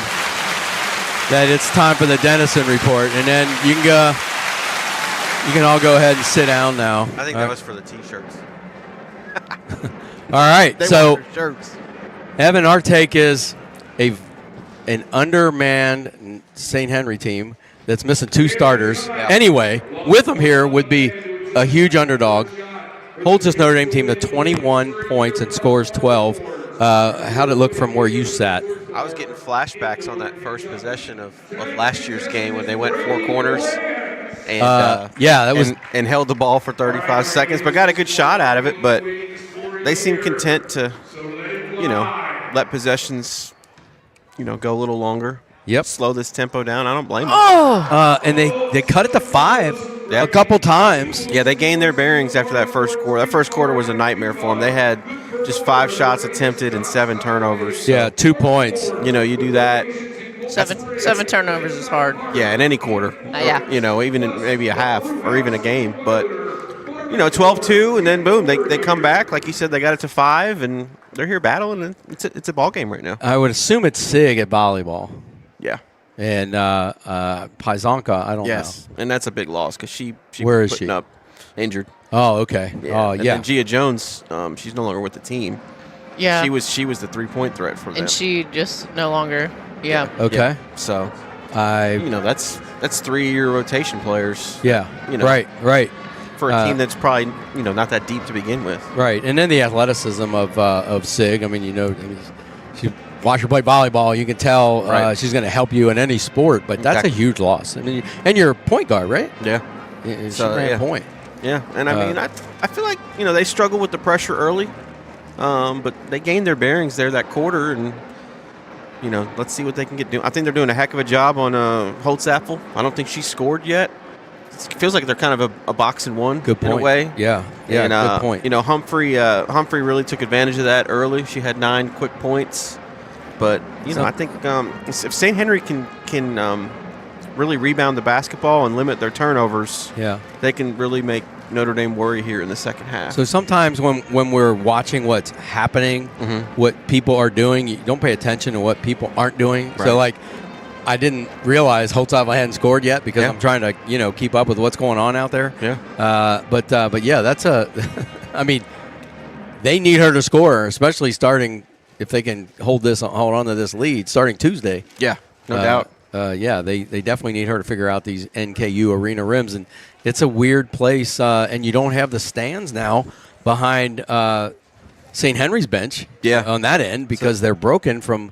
that it's time for the Dennison Report, and then you can all go ahead and sit down now. I think that was for the T-shirts. All right. They So, want their shirts. Evan, our take is an undermanned St. Henry team that's missing 2 starters. Yeah. Anyway, with them here would be a huge underdog. Holds this Notre Dame team to 21 points and scores 12. How'd it look from where you sat? I was getting flashbacks on that first possession of last year's game when they went 4 corners and yeah, that was and held the ball for 35 seconds, but got a good shot out of it. But they seem content to, let possessions, go a little longer. Yep. Slow this tempo down. I don't blame them. and they cut it to 5 Yep. a couple times. Yeah, they gained their bearings after that first quarter. That first quarter was a nightmare for them. They had just 5 shots attempted and 7 turnovers. So, Yeah, 2 points. you do that. Seven turnovers is hard. Yeah, in any quarter. Yeah. Even in maybe a half or even a game. But, 12-2, and then boom, they come back. Like you said, they got it to 5, and they're here battling, and it's a ball game right now. I would assume it's Sig at volleyball. Yeah. And Paisanka, I don't know. And that's a big loss because she Where is putting she? up injured. Oh, okay. Yeah. Oh, And yeah. then Gia Jones, she's no longer with the team. Yeah. She was the 3-point threat for them. And she just no longer. Yeah. Okay. Yeah. So I. that's 3-year rotation players. Yeah. You know. Right. For a team that's probably not that deep to begin with. Right, and then the athleticism of Sig. I mean, she watch her play volleyball. You can tell she's going to help you in any sport. But that's a huge loss. I mean, and you're a point guard, right? Yeah. She ran point. Yeah, and I mean, I feel like they struggle with the pressure early, but they gained their bearings there that quarter, and let's see what they can get doing. I think they're doing a heck of a job on Holtzapfel. I don't think she scored yet. It feels like they're kind of a box and one. Good point. In a way. Yeah. And, good point. Humphrey really took advantage of that early. She had 9 quick points, but I think if St. Henry can really rebound the basketball and limit their turnovers, they can really make Notre Dame worry here in the second half. So sometimes when we're watching what's happening, what people are doing, you don't pay attention to what people aren't doing. Right. So like, I didn't realize Holtzapfel hadn't scored yet because I'm trying to keep up with what's going on out there. Yeah. But yeah, that's I mean, they need her to score, especially starting if they can hold on to this lead starting Tuesday. Yeah, no doubt. They definitely need her to figure out these NKU arena rims, and it's a weird place. And you don't have the stands now behind St. Henry's bench. On that end because they're broken from.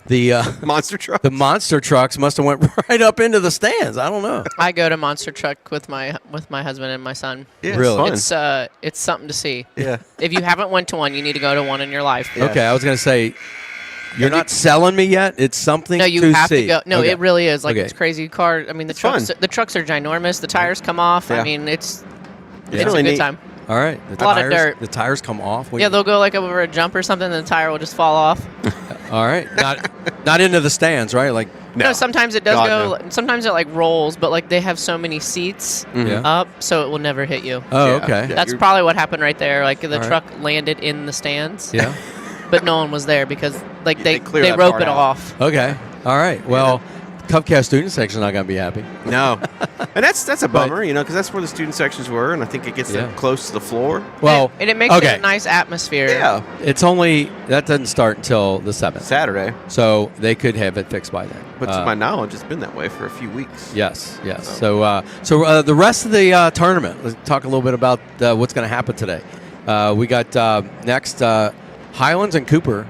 The monster trucks. The monster trucks must have went right up into the stands. I don't know. I go to monster truck with my husband and my son. Yeah, really? It's something to see. Yeah. If you haven't went to one, you need to go to one in your life. Yeah. Okay, I was going to say, you're not selling me yet. It's something. No, you to have see. to go. No, Okay. It really is. Like Okay. it's crazy car. I mean, the trucks are ginormous. The tires come off. I mean, it's really a good neat. time. All right. A lot of dirt. The tires come off. Yeah, they'll go like over a jump or something, and the tire will just fall off. All right. Not into the stands, right? Like No, sometimes it does God, go. Sometimes it like rolls, but like they have so many seats up, so it will never hit you. Oh, Yeah. okay. Yeah. That's probably what happened right there. Like the All right. truck landed in the stands, Yeah. but no one was there because like They they clear that rope part it out. off. Okay. All right. Well, Cubcast student section not going to be happy. No, and that's a bummer, because that's where the student sections were, and I think it gets them Yeah. close to the floor. Well, and it makes okay. it a nice atmosphere. Yeah, It's only that doesn't start until the 7th, Saturday, so they could have it fixed by then. but to my knowledge, it's been that way for a few weeks. Yes. So the rest of the tournament. Let's talk a little bit about what's going to happen today. We got next Highlands and Cooper,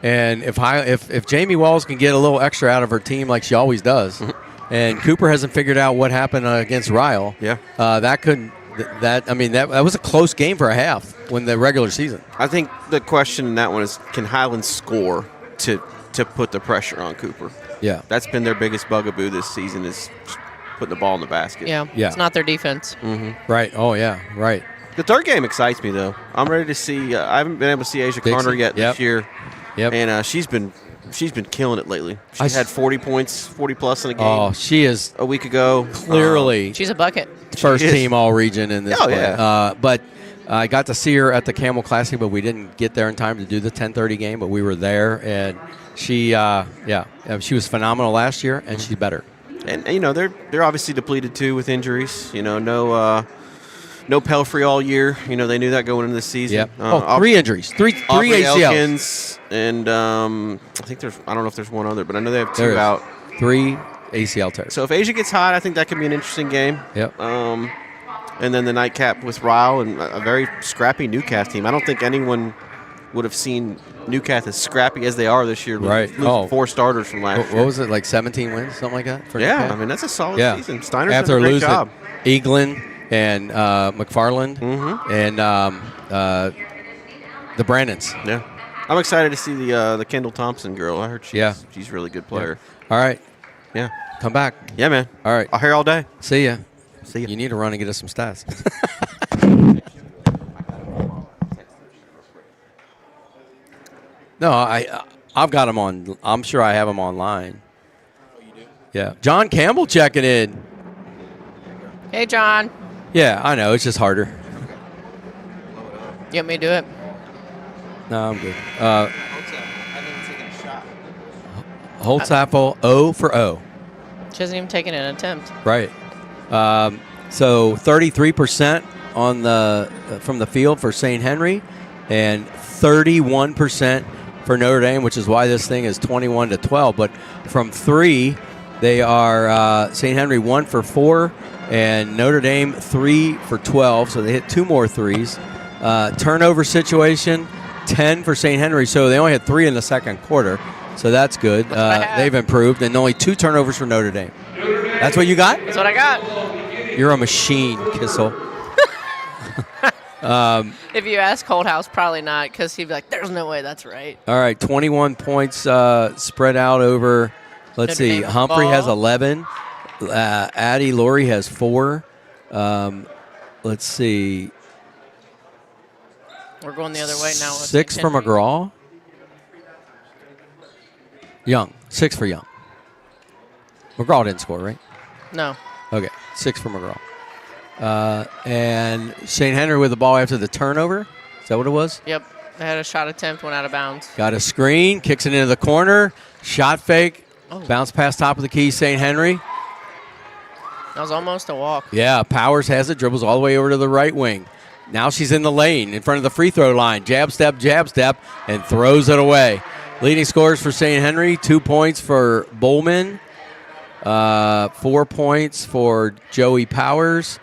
and if Jamie Walls can get a little extra out of her team like she always does, and Cooper hasn't figured out what happened against Ryle. Yeah. That was a close game for a half when the regular season. I think the question in that one is, can Highlands score to put the pressure on Cooper? Yeah. That's been their biggest bugaboo this season, is putting the ball in the basket. Yeah. It's not their defense. Right. Oh yeah. Right. The third game excites me, though. I'm ready to see. I haven't been able to see Asia Dixie. Carter yet Yep. this year. Yep. And she's been killing it lately. She's had 40 points, 40 plus in a game. Oh, she is a week ago. clearly She's a bucket. first She is. team all region in this. Oh, play. yeah. But I got to see her at the Camel Classic, but we didn't get there in time to do the 10:30 game. But we were there, and she was phenomenal last year, and she's better. And they're obviously depleted too with injuries. No Pelfrey all year. They knew that going into the season. Yeah. 3 injuries, three Aubrey ACLs, Elkins, and I think I don't know if there's one other, but I know they have 2 There is. out. 3 ACL tears. So if Asia gets hot, I think that could be an interesting game. Yep. And then the nightcap with Ryle and a very scrappy Newcastle team. I don't think anyone would have seen Newcastle as scrappy as they are this year. Right. Losing 4 starters from last year. What was it, like 17 wins, something like that? For Yeah, Newcastle? I mean, that's a solid Yeah. season. Steiner's After done a great losing job. Eaglin and McFarland and the Brandons. Yeah. I'm excited to see the Kendall Thompson girl. I heard she's a really good player. All right. Yeah. Come back. Yeah, man. All right. I'll hear all day. See ya. See ya. You need to run and get us some stats. No, I've got them on. I'm sure I have them online. Oh, you do? Yeah. John Campbell checking in. Hey, John. Yeah, I know. It's just harder. You want me to do it? No, I'm good. Holtzapfel 0 for 0. She hasn't even taken an attempt. Right. So 33% on from the field for St. Henry, and 31% for Notre Dame, which is why this thing is 21-12. But from 3, they are St. Henry 1 for 4, and Notre Dame 3 for 12. So they hit 2 more threes. Turnover situation, 10 for St. Henry. So they only had 3 in the second quarter. So that's good. They've improved, and only 2 turnovers for Notre Dame. That's what you got? That's what I got. You're a machine, Kissel. If you ask Holdhouse, probably not, because he'd be like, "There's no way that's right." All right, 21 points spread out over. Let's Notre see. Dame Humphrey ball. has 11. Addie Laurie has 4. Let's see. We're going the other way now. with 6 St. for Henry. McGraw. Young. 6 for Young. McGraw didn't score, right? No. Okay, 6 for McGraw. And St. Henry with the ball after the turnover. Is that what it was? Yep. They had a shot attempt, went out of bounds. Got a screen, kicks it into the corner. Shot fake. Oh. Bounce pass top of the key, St. Henry. That was almost a walk. Yeah, Powers has it, dribbles all the way over to the right wing. Now she's in the lane in front of the free throw line. Jab step, and throws it away. Leading scorers for St. Henry, 2 points for Bowman, 4 points for Joey Powers,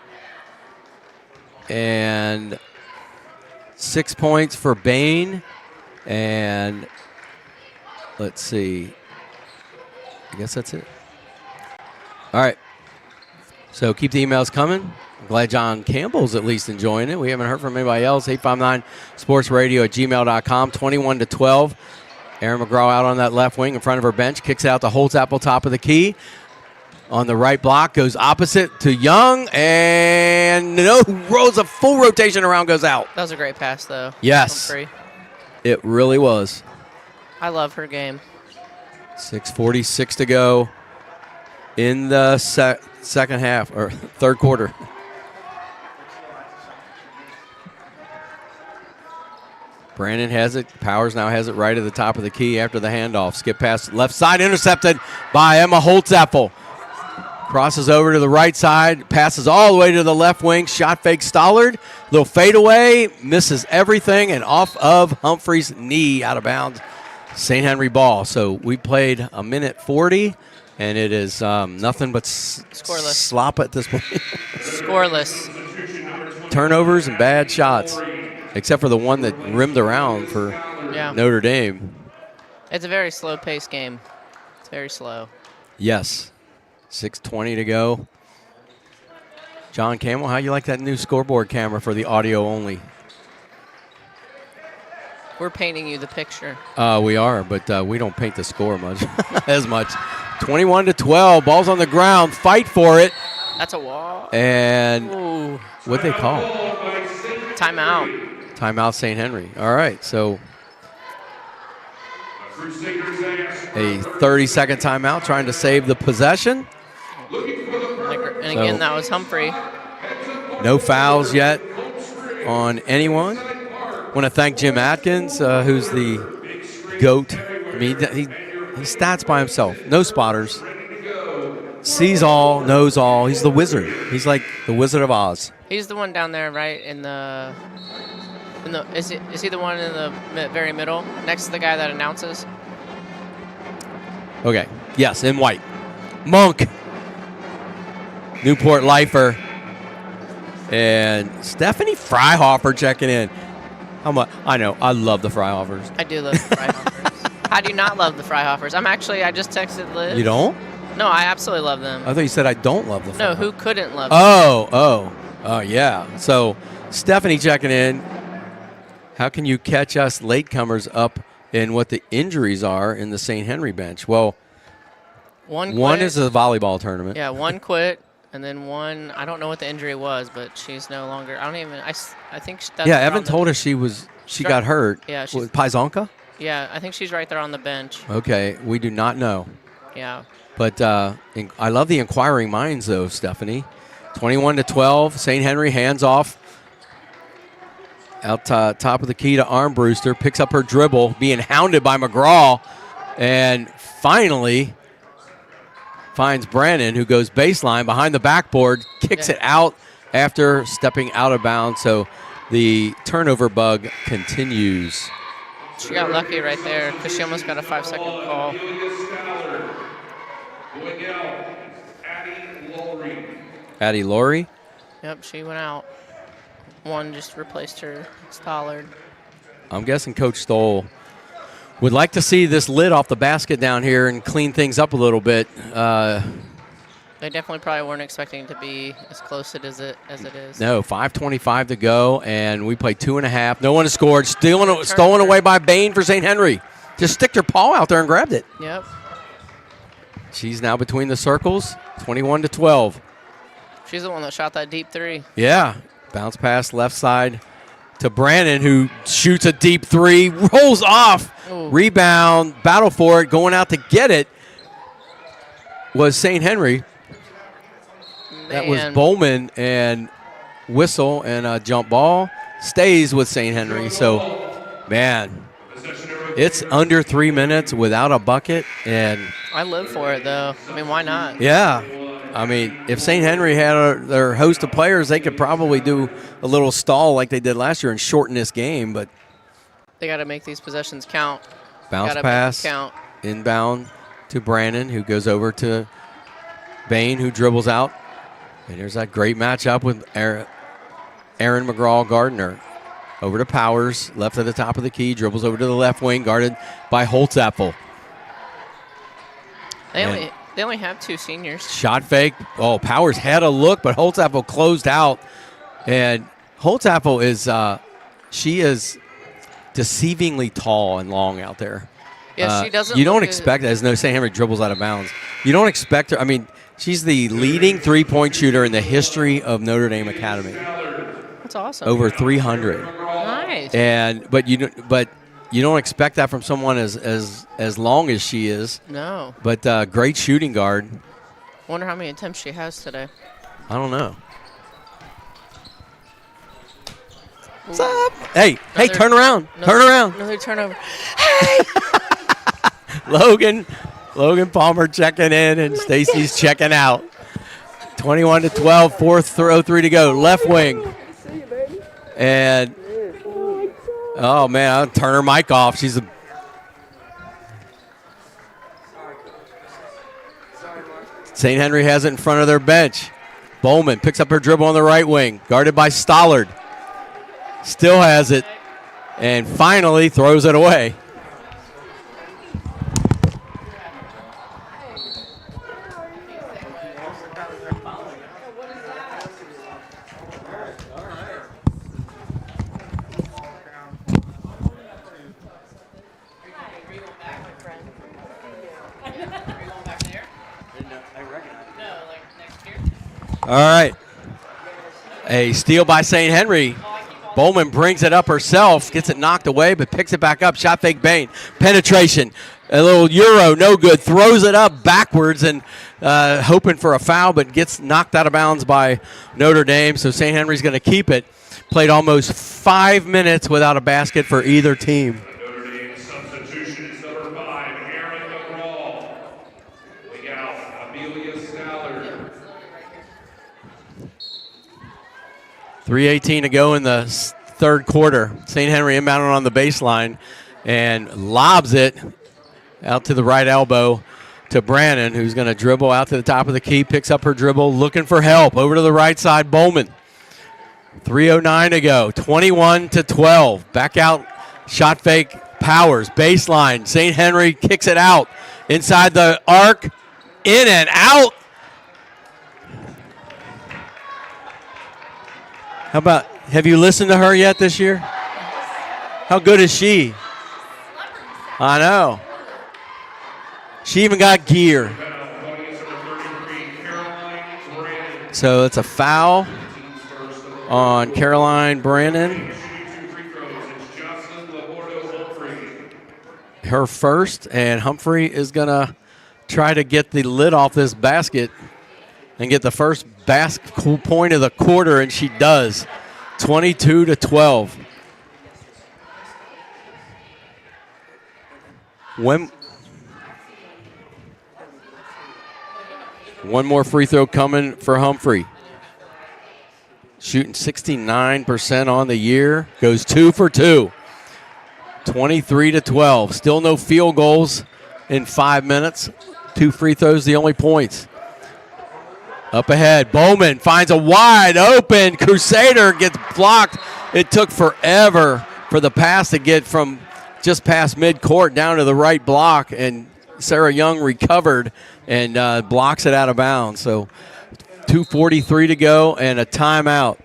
and 6 points for Bain. And let's see. I guess that's it. All right. So keep the emails coming. I'm glad John Campbell's at least enjoying it. We haven't heard from anybody else. 859sportsradio@gmail.com. 21-12. Aaron McGraw out on that left wing in front of her bench. Kicks it out to Holtzapfel, top of the key. On the right block, goes opposite to Young, and no, rolls a full rotation around, goes out. That was a great pass, though. Yes. Humphrey. It really was. I love her game. 6:46 to go in the second half, or third quarter. Brandon has it. Powers now has it right at the top of the key after the handoff. Skip pass left side, intercepted by Emma Holtzapfel. Crosses over to the right side, passes all the way to the left wing. Shot fake Stollard. Little fadeaway, misses everything, and off of Humphrey's knee, out of bounds. St. Henry ball. So we played a minute 40, and it is nothing but Scoreless. slop at this point. Scoreless. Turnovers and bad shots, except for the one that rimmed around for Yeah. Notre Dame. It's a very slow-paced game. It's very slow. Yes. 6:20 to go. John Campbell, how you like that new scoreboard camera for the audio only? We're painting you the picture. We are, but we don't paint the score much as much. 21-12. Ball's on the ground. Fight for it. That's a wall. And Ooh. what'd they call? Timeout. Timeout St. Henry. All right, so a 30-second timeout trying to save the possession. And again, that was Humphrey. No fouls yet on anyone. Want to thank Jim Atkins, who's the GOAT. I mean, he stats by himself. No spotters. Sees all, knows all. He's the wizard. He's like the Wizard of Oz. He's the one down there, right? Is he the one in the very middle, next to the guy that announces? Okay. Yes, in white. Monk. Newport Lifer. And Stephanie Freihofer checking in. How much? I know. I love the Freihofers. I do love the Freihofers. How do you not love the Freihofers? I just texted Liz. You don't? No, I absolutely love them. I thought you said I don't love the Freihofers. No, who couldn't love them? Oh, yeah. So Stephanie checking in. How can you catch us latecomers up in what the injuries are in the St. Henry bench? Well, one is a volleyball tournament. Yeah, one quit, and then one, I don't know what the injury was, but she's no longer, I think that's Yeah, Evan told us she got hurt. Yeah, Was Pizonka? Yeah, I think she's right there on the bench. Okay, we do not know. Yeah. But I love the inquiring minds, though, Stephanie. 21-12, St. Henry hands off. Out top of the key to Armbruster, picks up her dribble, being hounded by McGraw, and finally finds Brandon, who goes baseline behind the backboard, kicks it out after stepping out of bounds. So the turnover bug continues. She got lucky right there because she almost got a 5-second call. Addie Laurie. Yep, she went out. One just replaced her. Stollard. I'm guessing Coach Stoll would like to see this lid off the basket down here and clean things up a little bit. They definitely probably weren't expecting it to be as close as it is. No, 5:25 to go, and we played 2.5. No one has scored. Stolen away by Bain for St. Henry. Just sticked her paw out there and grabbed it. Yep. She's now between the circles, 21-12. She's the one that shot that deep three. Yeah, bounce pass left side to Brandon, who shoots a deep three, rolls off, rebound, battle for it, going out to get it was St. Henry. That was Bowman, and whistle and a jump ball stays with St. Henry. So, man, it's under 3 minutes without a bucket. And I live for it, though. I mean, why not? Yeah. I mean, if St. Henry had their host of players, they could probably do a little stall like they did last year and shorten this game. But they got to make these possessions count. Bounce pass, inbound to Brandon, who goes over to Bain, who dribbles out. And there's that great matchup with Aaron McGraw-Gardner. Over to Powers, left at the top of the key, dribbles over to the left wing, guarded by Holtzapfel. They only have 2 seniors. Shot fake. Oh, Powers had a look, but Holtzapfel closed out. And Holtzapfel is, she is deceivingly tall and long out there. Yeah, she doesn't. You don't expect that. As no St. Henry dribbles out of bounds. You don't expect her. I mean, she's the leading three-point shooter in the history of Notre Dame Academy. That's awesome. Over 300. Nice. But you don't expect that from someone as long as she is. No. But great shooting guard. Wonder how many attempts she has today. I don't know. What's up? Hey, turn around. Turn around. Another turnover. Hey! Logan Palmer checking in, and Stacy's checking out. 21-12, 4:03 to go. Left wing. And, oh, man, I'll turn her mic off. She's a... St. Henry has it in front of their bench. Bowman picks up her dribble on the right wing, guarded by Stollard. Still has it, and finally throws it away. All right. A steal by St. Henry. Bowman brings it up herself, gets it knocked away, but picks it back up. Shot fake Bain. Penetration. A little Euro, no good. Throws it up backwards and hoping for a foul, but gets knocked out of bounds by Notre Dame. So St. Henry's going to keep it. Played almost 5 minutes without a basket for either team. Notre Dame substitution is number 5, Aaron McGraw. Wing out, Amelia Stallard. 3:18 to go in the third quarter. St. Henry inbounded on the baseline and lobs it out to the right elbow to Brandon, who's going to dribble out to the top of the key, picks up her dribble, looking for help. Over to the right side, Bowman. 3:09 to go, 21-12. Back out, shot fake, Powers, baseline. St. Henry kicks it out inside the arc, in and out. How about, have you listened to her yet this year? How good is she? I know. She even got gear. So it's a foul on Caroline Brandon. Her first, and Humphrey is going to try to get the lid off this basket and get the first point of the quarter, and she does. 22-12. One more free throw coming for Humphrey. Shooting 69% on the year. Goes 2 for 2. 23-12. Still no field goals in 5 minutes. 2 free throws, the only points. Up ahead, Bowman finds a wide open. Crusader gets blocked. It took forever for the pass to get from just past midcourt down to the right block, and Sarah Young recovered and blocks it out of bounds. So 2:43 to go and a timeout.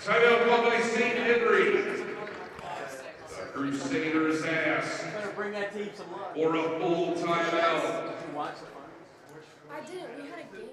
Timeout called by St. Henry. The Crusaders ask for a full timeout. I didn't. We had a game.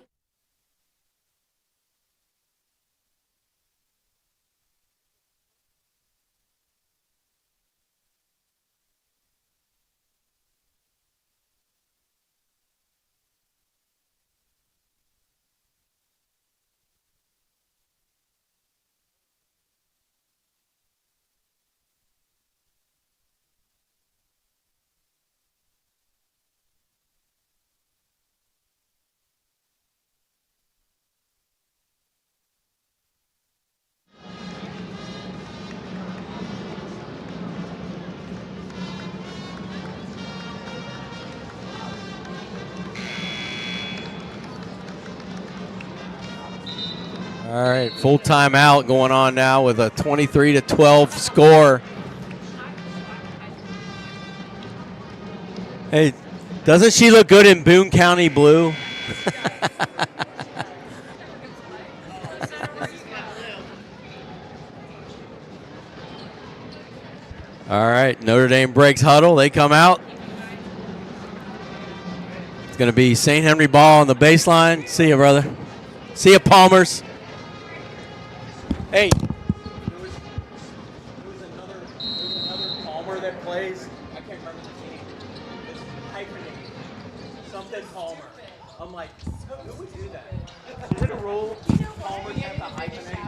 All right, full timeout going on now with a 23-12 score. Hey, doesn't she look good in Boone County blue? All right, Notre Dame breaks huddle. They come out. It's going to be St. Henry ball on the baseline. See you, brother. See you, Palmers. Hey. There was another Palmer that plays. I can't remember the team. It's hyphenated. Something Palmer. I'm like, who would do that? Is it a rule? Palmers have to hyphenate.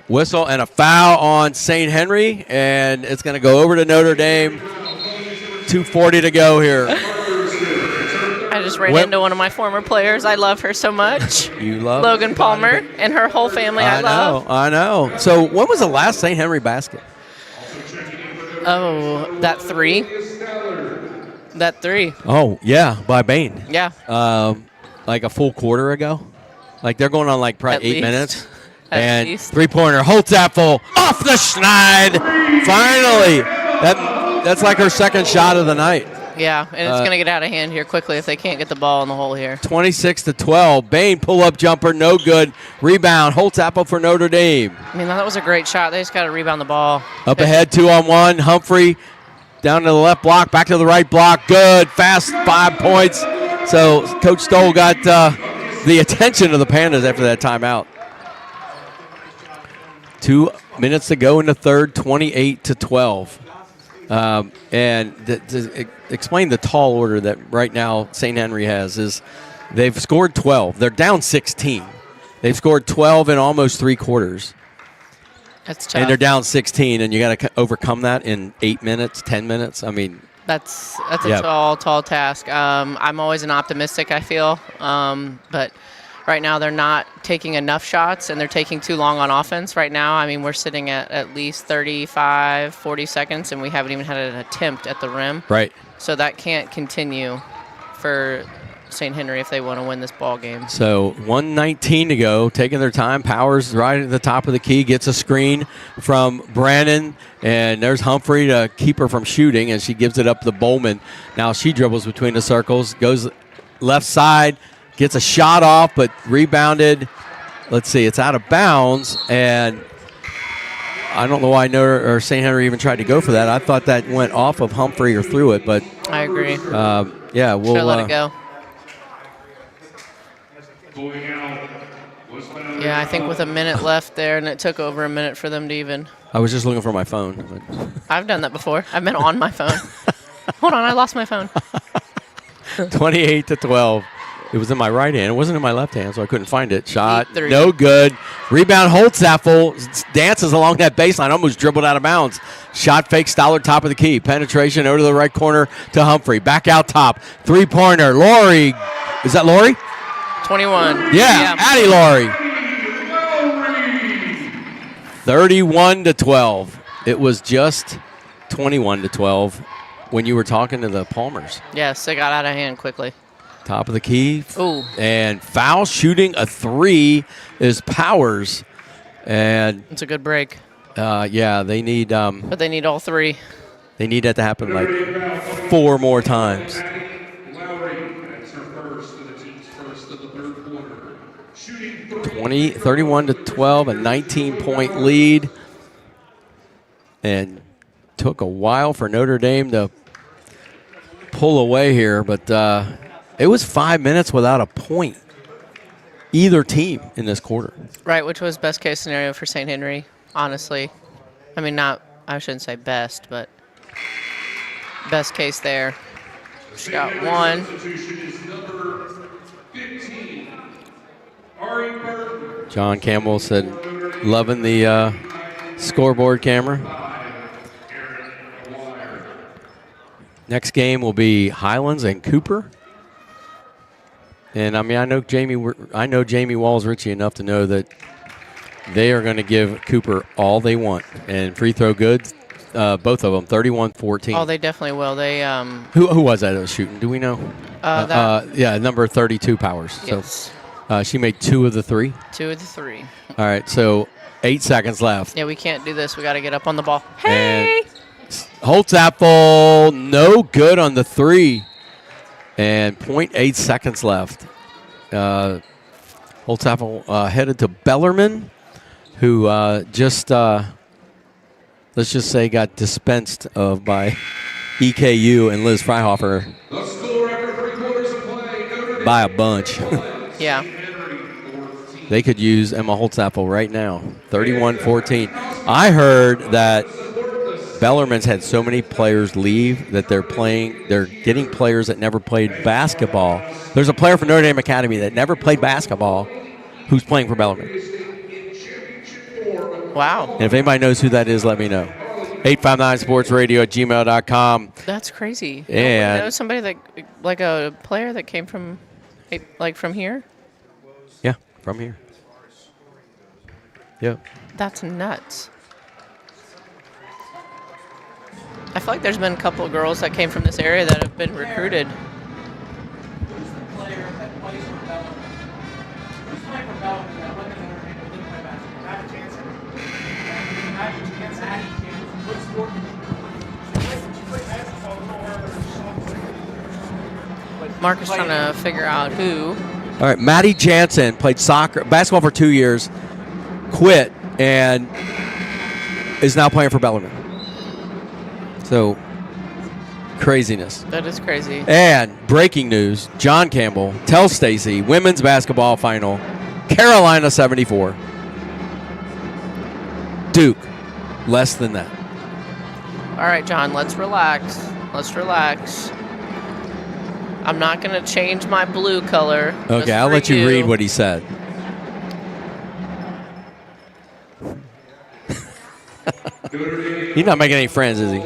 Whistle and a foul on St. Henry, and it's going to go over to Notre Dame. 2:40 to go here. I just ran into one of my former players. I love her so much. You love Logan Palmer and her whole family. I love. I know. So when was the last St. Henry basket? Oh, that three. That three. Oh, yeah, by Bain. Yeah. Like a full quarter ago. Like they're going on like probably At 8 least. minutes. At And least. three-pointer, Holtzapfel off the schneid. Finally. That's like her second shot of the night. Yeah, and it's going to get out of hand here quickly if they can't get the ball in the hole here. 26-12. Bain pull-up jumper, no good. Rebound, Holtzapfel for Notre Dame. I mean, that was a great shot. They just got to rebound the ball. Up ahead, 2-on-1. Humphrey down to the left block, back to the right block. Good, fast, 5 points. So Coach Stoll got the attention of the Pandas after that timeout. 2 minutes to go in the third, 28-12. And to explain the tall order that right now St. Henry has is they've scored 12. They're down 16. They've scored 12 in almost 3 quarters. That's tough. And they're down 16, and you got to overcome that in 8 minutes, 10 minutes. I mean, That's a tall task. I'm always an optimistic, I feel. But right now they're not taking enough shots, and they're taking too long on offense right now. I mean, we're sitting at least 35, 40 seconds, and we haven't even had an attempt at the rim. right. So that can't continue for St. Henry if they want to win this ball game. So 1:19 to go, taking their time. Powers right at the top of the key, gets a screen from Brannon, and there's Humphrey to keep her from shooting, and she gives it up to Bowman. Now she dribbles between the circles, goes left side, gets a shot off, but rebounded. Let's see, it's out of bounds, and I don't know why St. Henry even tried to go for that. I thought that went off of Humphrey or through it, but I agree. yeah, we'll Should let it go. Going out. Yeah, I think with a minute left there, and it took over a minute for them to even. I was just looking for my phone. But I've done that before. I've been on my phone. Hold on, I lost my phone. 28-12. It was in my right hand. It wasn't in my left hand, so I couldn't find it. Shot, 8-3. no good. Rebound, Holtzapfel dances along that baseline, almost dribbled out of bounds. Shot fake, Stoller, top of the key. Penetration over to the right corner to Humphrey. Back out top. Three-pointer, Laurie. Is that Laurie? 21. Yeah, Addie Laurie. 31-12. It was just 21-12 when you were talking to the Palmers. Yes, they got out of hand quickly. Top of the key. Ooh. And foul shooting a 3 is Powers. And It's a good break. yeah, they need But they need all 3. they need that to happen like 4 more times. Lowry, that's her first of the team's first of the third quarter. Shooting 31-12, a 19-point lead. And took a while for Notre Dame to pull away here, but it was 5 minutes without a point, either team in this quarter. Right, which was best case scenario for St. Henry, honestly. I mean, I shouldn't say best, but best case there. She got 1. substitution is number 15. Ari Burton. John Campbell said, loving the scoreboard camera. Next game will be Highlands and Cooper. And I mean, I know Jamie Walls Ritchie enough to know that they are going to give Cooper all they want. And free throw good, both of them, 31-14. Oh, they definitely will. They Who was that was shooting? Do we know? Yeah, number 32 Powers. Yes. So she made 2 of the 3. 2 of the 3. All right, so 8 seconds left. Yeah, we can't do this. We got to get up on the ball. Hey! Holtzapfel, no good on the 3. And 0.8 seconds left. Holtzapfel headed to Bellarmine, who let's just say, got dispensed of by EKU and Liz Freihofer The score after 3 quarters of play. by a bunch. Yeah. They could use Emma Holtzapfel right now, 31-14. I heard that Bellarmine's had so many players leave that they're getting players that never played basketball. There's a player from Notre Dame Academy that never played basketball who's playing for Bellarmine. Wow. And if anybody knows who that is, let me know. 859sportsradio@gmail.com. That's crazy. And- You know somebody that, like a player that came from here? Yeah, from here. Yep. That's nuts. I feel like there's been a couple of girls that came from this area that have been recruited. Who's the player that plays for Bellarmine? Who's playing for Bellarmine that went to Notre Dame but didn't play basketball? Maddie Jansen. Maddie Jansen. What sport did she play basketball for? Mark is trying to figure out who. All right, Maddie Jansen played basketball for 2 years, quit, and is now playing for Bellarmine. So, craziness. That is crazy. And breaking news, John Campbell tells Stacy, women's basketball final, Carolina 74. Duke, less than that. All right, John, let's relax. Let's relax. I'm not going to change my blue color. Okay, I'll let you read what he said. He's not making any friends, is he?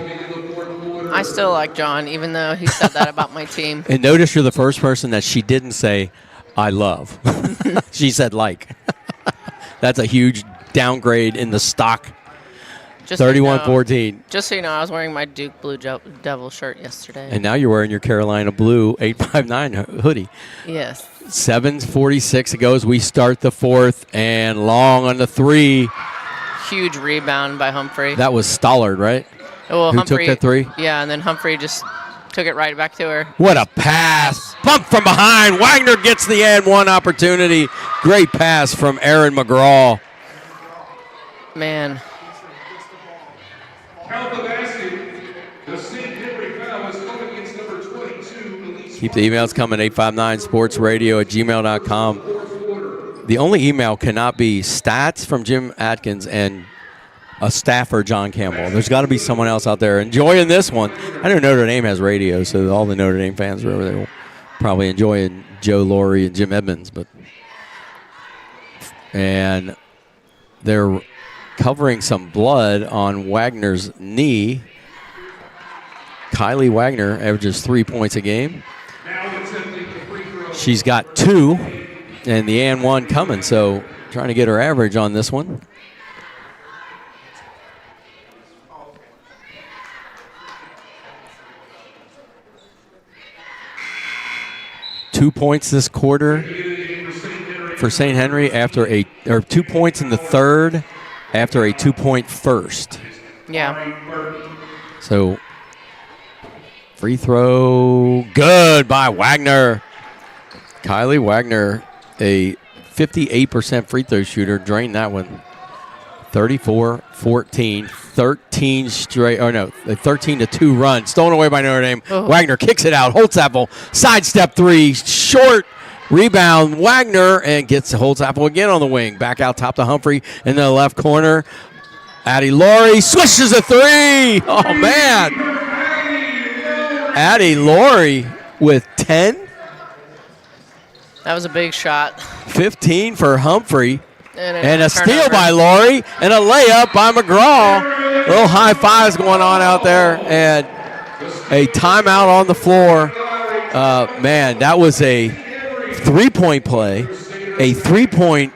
I still like John, even though he said that about my team. And notice you're the first person that she didn't say, I love. She said like. That's a huge downgrade in the stock. 31-14. Just so you know, I was wearing my Duke Blue Devil shirt yesterday. And now you're wearing your Carolina Blue 859 hoodie. Yes. 7:46 it goes. We start the 4th, and Long on the 3. Huge rebound by Humphrey. That was Stollard, right? Well, Who Humphrey, took that 3? Yeah, and then Humphrey just took it right back to her. What a pass. Bump from behind. Wagner gets the and one opportunity. Great pass from Aaron McGraw. Man. Count the basket. The St. Henry foul is coming against number 22. Elise Keep the emails coming, 859sportsradio@gmail.com. The only email cannot be stats from Jim Atkins and a staffer, John Campbell. There's got to be someone else out there enjoying this one. I know Notre Dame has radio, so all the Notre Dame fans are over there probably enjoying Joe Laurie and Jim Edmonds. And they're covering some blood on Wagner's knee. Kylie Wagner averages 3 points a game. She's got 2, and the and one coming, so trying to get her average on this one. 2 points this quarter for St. Henry after 2 points in the third after a 2-point first. Yeah. So free throw, good by Wagner. Kylie Wagner, a 58% free throw shooter, drained that one. 34-14, 13 straight, a 13-2 run. Stolen away by Notre Dame. Oh. Wagner kicks it out. Holtzapfel, sidestep three, short rebound. Wagner, and gets Holtzapfel again on the wing. Back out top to Humphrey in the left corner. Addie Laurie swishes a three. Oh, man. Addie Laurie with 10. That was a big shot. 15 for Humphrey. And a steal turnover. by Laurie, and a layup by McGraw. Little high fives going on out there, and a timeout on the floor. Man, that was a 3-point play, a 3-point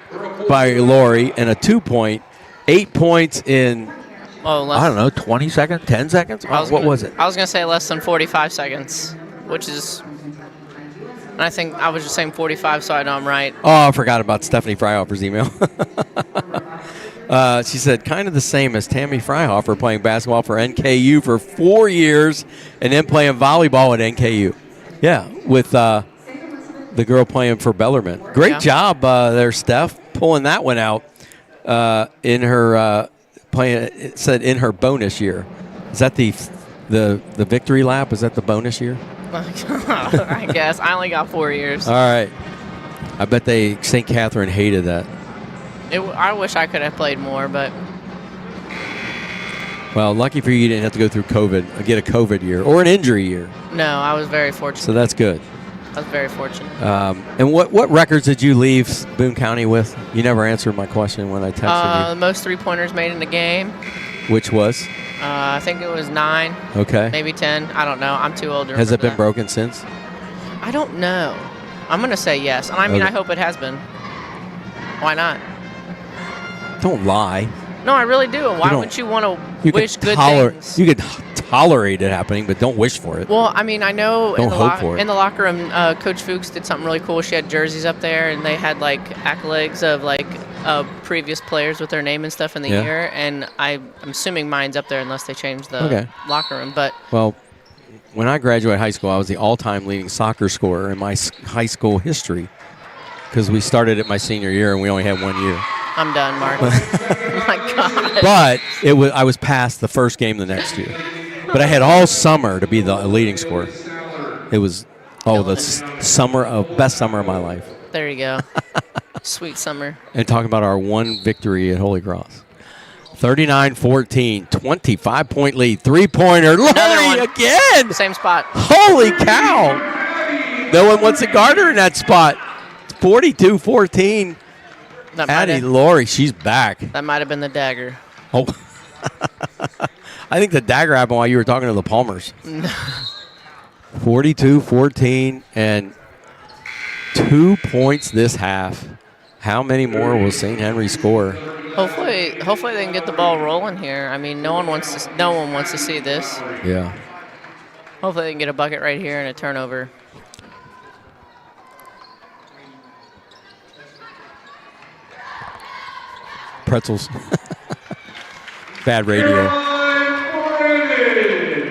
by Laurie, and a 2-point. 8 points in, I don't know, 20 seconds, 10 seconds? What was it? I was going to say less than 45 seconds, which is, I think I was just saying 45, so I know I'm right. Oh, I forgot about Stephanie Freihofer's email. She said, kind of the same as Tammy Freihofer playing basketball for NKU for 4 years and then playing volleyball at NKU. Yeah, with the girl playing for Bellarmine. Great job there, Steph, pulling that one out in her playing. It said in her bonus year. Is that the victory lap? Is that the bonus year? I guess. I only got 4 years. All right. I bet St. Catherine hated that. I wish I could have played more, but. Well, lucky for you didn't have to go through COVID, get a COVID year or an injury year. No, I was very fortunate. So that's good. I was very fortunate. And what records did you leave Boone County with? You never answered my question when I texted The most 3-pointers made in the game. you. Which was? I think it was 9. Okay. Maybe 10. I don't know. I'm too old to Has it remember been that. broken since? I don't know. I'm going to say yes. And I mean, Okay. I hope it has been. Why not? Don't lie. No, I really do. And why don't- wouldn't you want to You wish could good things? You could tolerate it happening, but don't wish for it. Well, I mean, I know Don't hope for it. in the locker room, Coach Fuchs did something really cool. She had jerseys up there, and they had like accolades of like previous players with their name and stuff in the Yeah. year. And I'm assuming mine's up there unless they changed the locker room. But Well, when I graduated high school, I was the all-time leading soccer scorer in my high school history because we started it my senior year and we only had 1 year. I'm done, Mark. Oh my God. But I was past the first game the next year. But I had all summer to be the leading scorer. It was best summer of my life. There you go. Sweet summer. And talking about our one victory at Holy Cross. 39-14, 25-point lead, 3-pointer. Laurie again. Same spot. Holy cow. No one wants to guard her in that spot. 42-14. That Addie Laurie, she's back. That might have been the dagger. Oh. I think the dagger happened while you were talking to the Palmers. 42-14 and 2 points this half. How many more will St. Henry score? Hopefully they can get the ball rolling here. I mean, no one wants to see this. Yeah. Hopefully they can get a bucket right here and a turnover. Pretzels. Bad radio.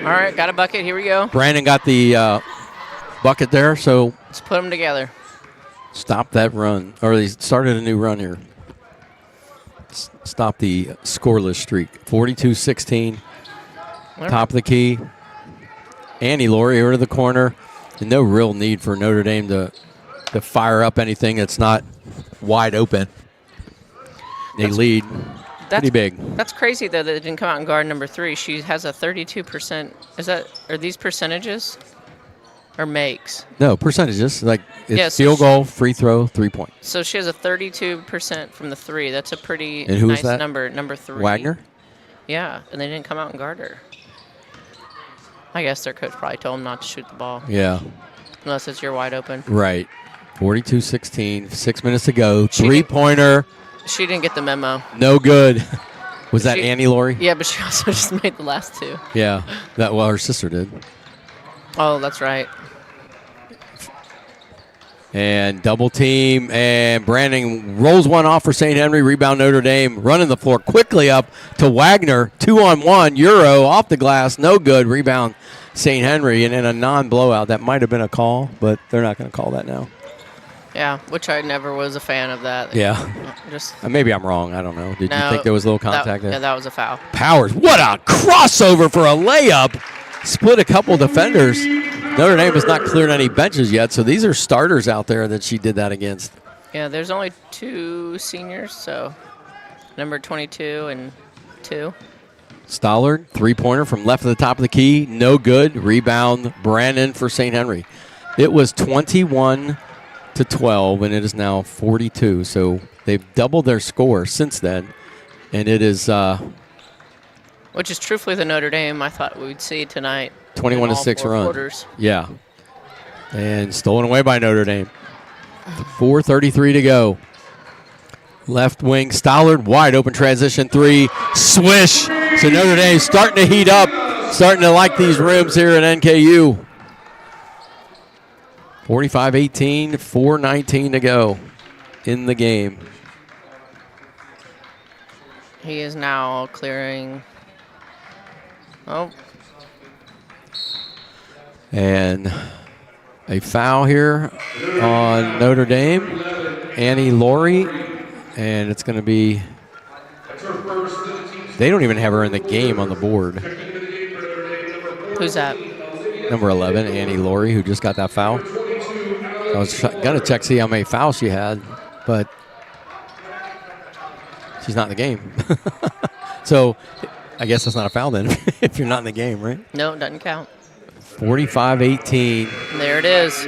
All right, got a bucket. Here we go. Brandon got the bucket there, so Let's put them together. stop that run. Or they started a new run here. Stop the scoreless streak. 42-16. Top of the key. Annie Laurie over to the corner. And no real need for Notre Dame to fire up anything that's not wide open. They lead pretty big. That's crazy, though, that it didn't come out in guard number 3. She has a 32%. Are these percentages? Or makes? No, percentages. Like it's Yeah, so field goal, free throw, 3-point. So she has a 32% from the 3. That's a pretty And who nice is that? number 3. Wagner? Yeah, and they didn't come out and guard her. I guess their coach probably told them not to shoot the ball. Yeah. Unless it's you're wide open. Right. 42-16. 6 minutes to go. 3-pointer. She didn't get the memo. No good. Was that Annie Laurie? Yeah, but she also just made the last 2. Yeah. Well, her sister did. Oh, that's right. And double team, and Brandon rolls one off for St. Henry. Rebound Notre Dame, running the floor quickly up to Wagner. 2-on-1, Euro off the glass, no good. Rebound St. Henry, and in a non-blowout. That might have been a call, but they're not going to call that now. Yeah, which I never was a fan of that. Yeah. Just Maybe I'm wrong. I don't know. Did no, you think there was a little contact there? Yeah, that was a foul. Powers, what a crossover for a layup. Split a couple defenders. Notre Dame has not cleared any benches yet, so these are starters out there that she did that against. Yeah, there's only 2 seniors, so number 22 and 2. Stollard, three-pointer from left of the top of the key, no good. Rebound, Brandon for St. Henry. It was 21-12, and it is now 42. So they've doubled their score since then, and it is which is truthfully the Notre Dame I thought we'd see tonight. 21-6 run. Quarters. Yeah, and stolen away by Notre Dame. 4:33 to go. Left wing, Stollard, wide open transition three, swish. So Notre Dame starting to heat up, starting to like these rims here at NKU. 45-18, 4:19 to go in the game. He is now clearing. Oh. And a foul here on Notre Dame. Annie Laurie. And it's going to be, they don't even have her in the game on the board. Who's that? Number 11, Annie Laurie, who just got that foul. I was going to check, see how many fouls she had, but she's not in the game. So I guess that's not a foul then if you're not in the game, right? No, it doesn't count. 45-18. There it is.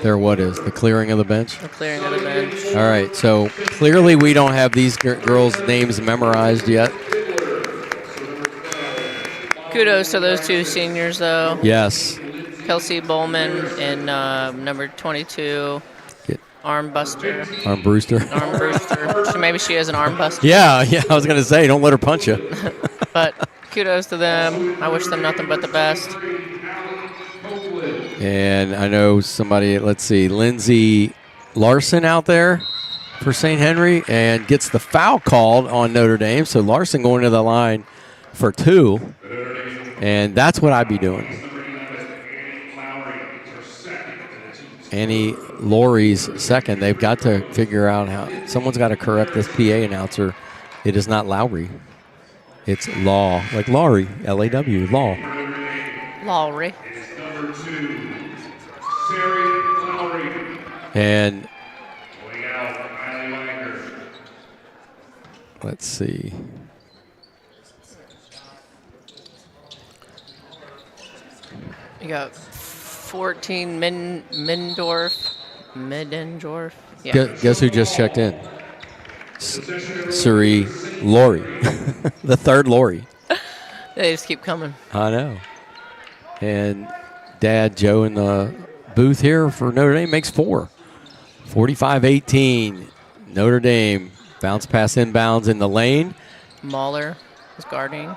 There what is? The clearing of the bench? The clearing of the bench. All right, so clearly we don't have these girls' names memorized yet. Kudos to those 2 seniors, though. Yes. Kelsey Bowman and number 22, Armbuster. Armbruster. Maybe she is an armbuster. Yeah, I was going to say, don't let her punch you. But kudos to them. I wish them nothing but the best. And I know somebody, let's see, Lindsay Larson out there for St. Henry and gets the foul called on Notre Dame. So Larson going to the line for 2. And that's what I'd be doing. Annie Laurie's second. They've got to figure out how, someone's got to correct this PA announcer. It is not Lowry. It's Law, like Laurie, L-A-W, Law. Lowry. And let's see. You got 14 Middendorf. Yeah. Guess who just checked in? Suri Laurie. The third Laurie. They just keep coming. I know. And Dad Joe in the booth here for Notre Dame makes 4. 45-18. Notre Dame bounce pass inbounds in the lane. Mahler is guarding.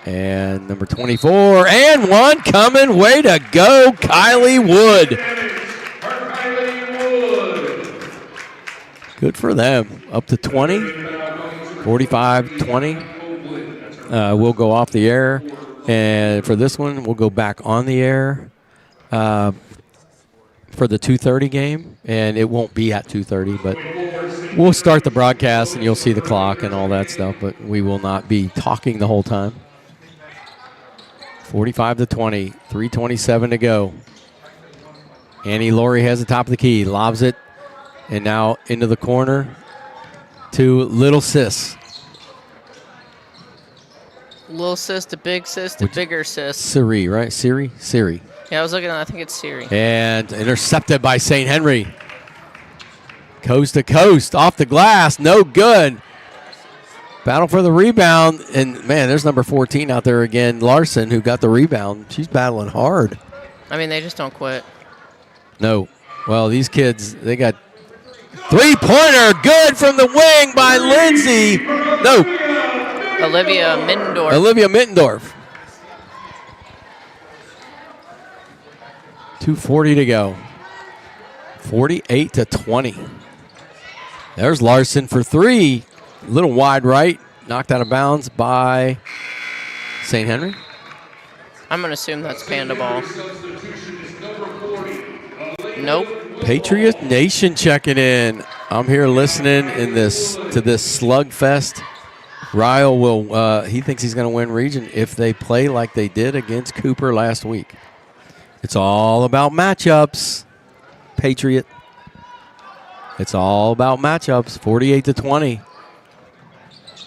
And number 24 and 1 coming. Way to go, Kylie Wood. Good for them. Up to 20. 45-20. We'll go off the air. And for this one, we'll go back on the air for the 2:30 game. And it won't be at 2:30, but we'll start the broadcast and you'll see the clock and all that stuff. But we will not be talking the whole time. 45-20, 3:27 to go. Annie Laurie has the top of the key, lobs it, and now into the corner to Little Sis. Little sis to big sis to bigger sis. Siri, right? Siri? Yeah, I was looking at I think it's Siri. And intercepted by St. Henry. Coast to coast, off the glass, no good. Battle for the rebound, and man, there's number 14 out there again, Larson, who got the rebound. She's battling hard. I mean, they just don't quit. No. Well, these kids, they got three-pointer, good from the wing by Lindsay. No. Olivia Middendorf. Olivia Mittendorf. 2:40 to go. 48-20. There's Larson for three. Little wide right. Knocked out of bounds by St. Henry. I'm going to assume that's Panda ball. Nope. Patriot Nation checking in. I'm here listening to this slugfest. Ryle will. He thinks he's going to win region if they play like they did against Cooper last week. It's all about matchups, Patriot. It's all about matchups. 48-20.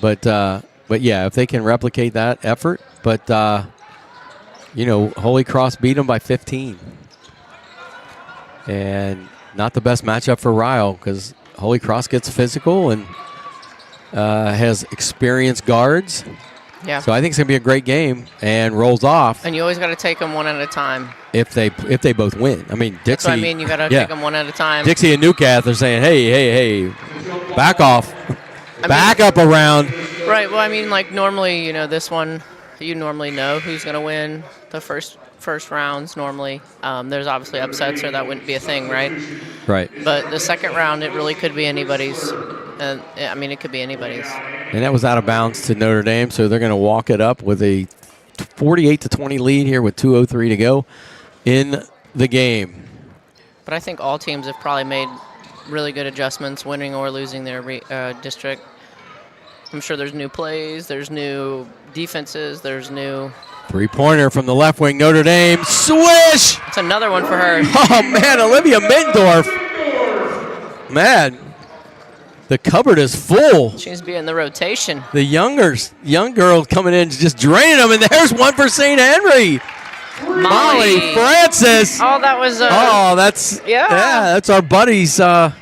But yeah, if they can replicate that effort, but Holy Cross beat them by 15. And not the best matchup for Ryle because Holy Cross gets physical and has experienced guards. Yeah. So I think it's going to be a great game and rolls off. And you always got to take them one at a time. If they both win. I mean, Dixie. That's what I mean. You got to take them one at a time. Dixie and Newcath are saying, hey, back off. Back up around. Right. Well, I mean, like normally, this one, you normally know who's going to win the first rounds normally. There's obviously upsets or that wouldn't be a thing, right? Right. But the second round, it really could be anybody's. It could be anybody's. And that was out of bounds to Notre Dame, so they're going to walk it up with a 48-20 lead here with 2:03 to go in the game. But I think all teams have probably made really good adjustments, winning or losing their district. I'm sure there's new plays, there's new defenses, there's new... Three-pointer from the left wing, Notre Dame. Swish! It's another one for her. Oh, man, Olivia Mittendorf. Man, the cupboard is full. She's being the rotation. The young girl coming in just draining them, and there's one for St. Henry. Molly Francis. Oh, that was... that's our buddy's daughter,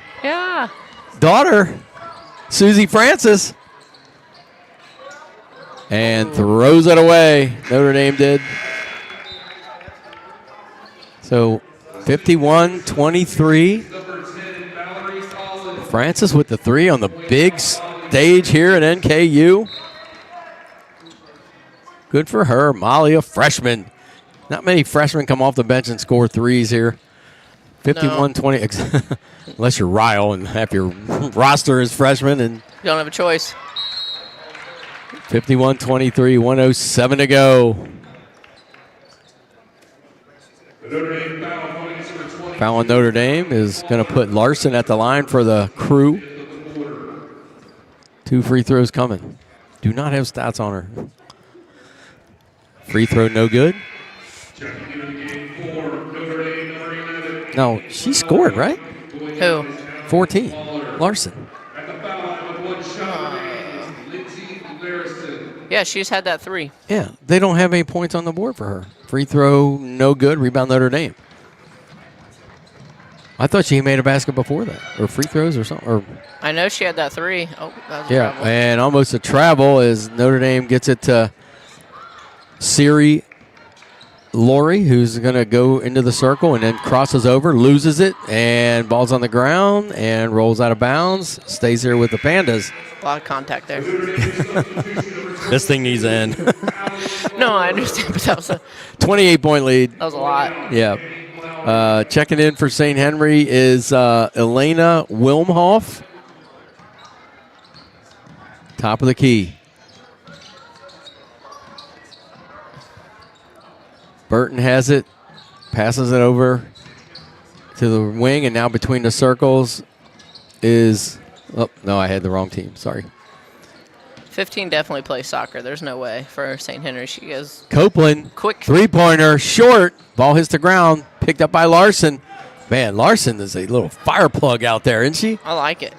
Susie Francis. And throws it away. Notre Dame did. So 51-23. Francis with the three on the big stage here at NKU. Good for her. Molly, a freshman. Not many freshmen come off the bench and score threes here. 51-20. Unless you're Ryle and half your roster is freshmen. And you don't have a choice. 51-23, 107 to go. Foul on Notre Dame is going to put Larson at the line for the Crew. 2 free throws coming. Do not have stats on her. Free throw no good. No, she scored, right? Who? 14. Larson. Yeah, she's had that three. Yeah, they don't have any points on the board for her. Free throw, no good. Rebound Notre Dame. I thought she made a basket before that, or free throws or something. Or I know she had that three. Oh, that was a yeah, travel. and almost a travel as Notre Dame gets it to Siri Laurie, who's going to go into the circle and then crosses over, loses it, and ball's on the ground and rolls out of bounds. Stays here with the Pandas. A lot of contact there. This thing needs to end. No, I understand, but that was a 28-point lead. That was a lot. Yeah. Checking in for St. Henry is Elena Wilmhoff. Top of the key. Burton has it, passes it over to the wing, and now between the circles is, oh, no, I had the wrong team, sorry. 15 definitely plays soccer. There's no way for St. Henry. She goes Copeland, quick. Three-pointer, short, ball hits the ground, picked up by Larson. Man, Larson is a little fire plug out there, isn't she? I like it.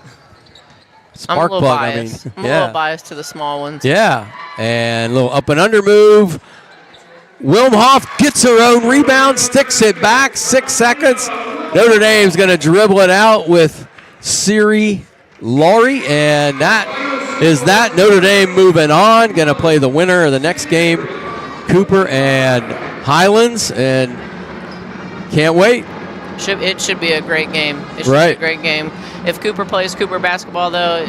Spark I'm a little plug, biased. I mean. I'm a little biased to the small ones. Yeah, and a little up and under move. Wilmhoff gets her own rebound, sticks it back, 6 seconds. Notre Dame's going to dribble it out with Siri Laurie, and that is that. Notre Dame moving on, going to play the winner of the next game, Cooper and Highlands, and can't wait. It should be a great game. It should be a great game. If Cooper plays Cooper basketball, though,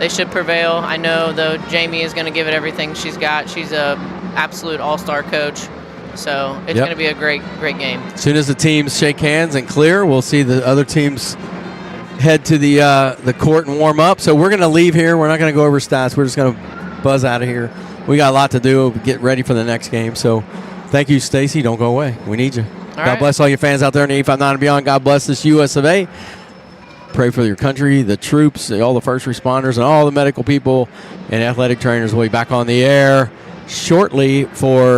they should prevail. I know, though, Jamie is going to give it everything she's got. She's a absolute all-star coach. So it's Yep. going to be a great game. As soon as the teams shake hands and clear, we'll see the other teams head to the court and warm up. So we're going to leave here. We're not going to go over stats. We're just going to buzz out of here. We got a lot to do. Get ready for the next game. So thank you, Stacy. Don't go away. We need you. God right. bless all your fans out there in the 859 and beyond. God bless this US of A. Pray for your country, the troops, all the first responders, and all the medical people and athletic trainers. We'll be back on the air shortly for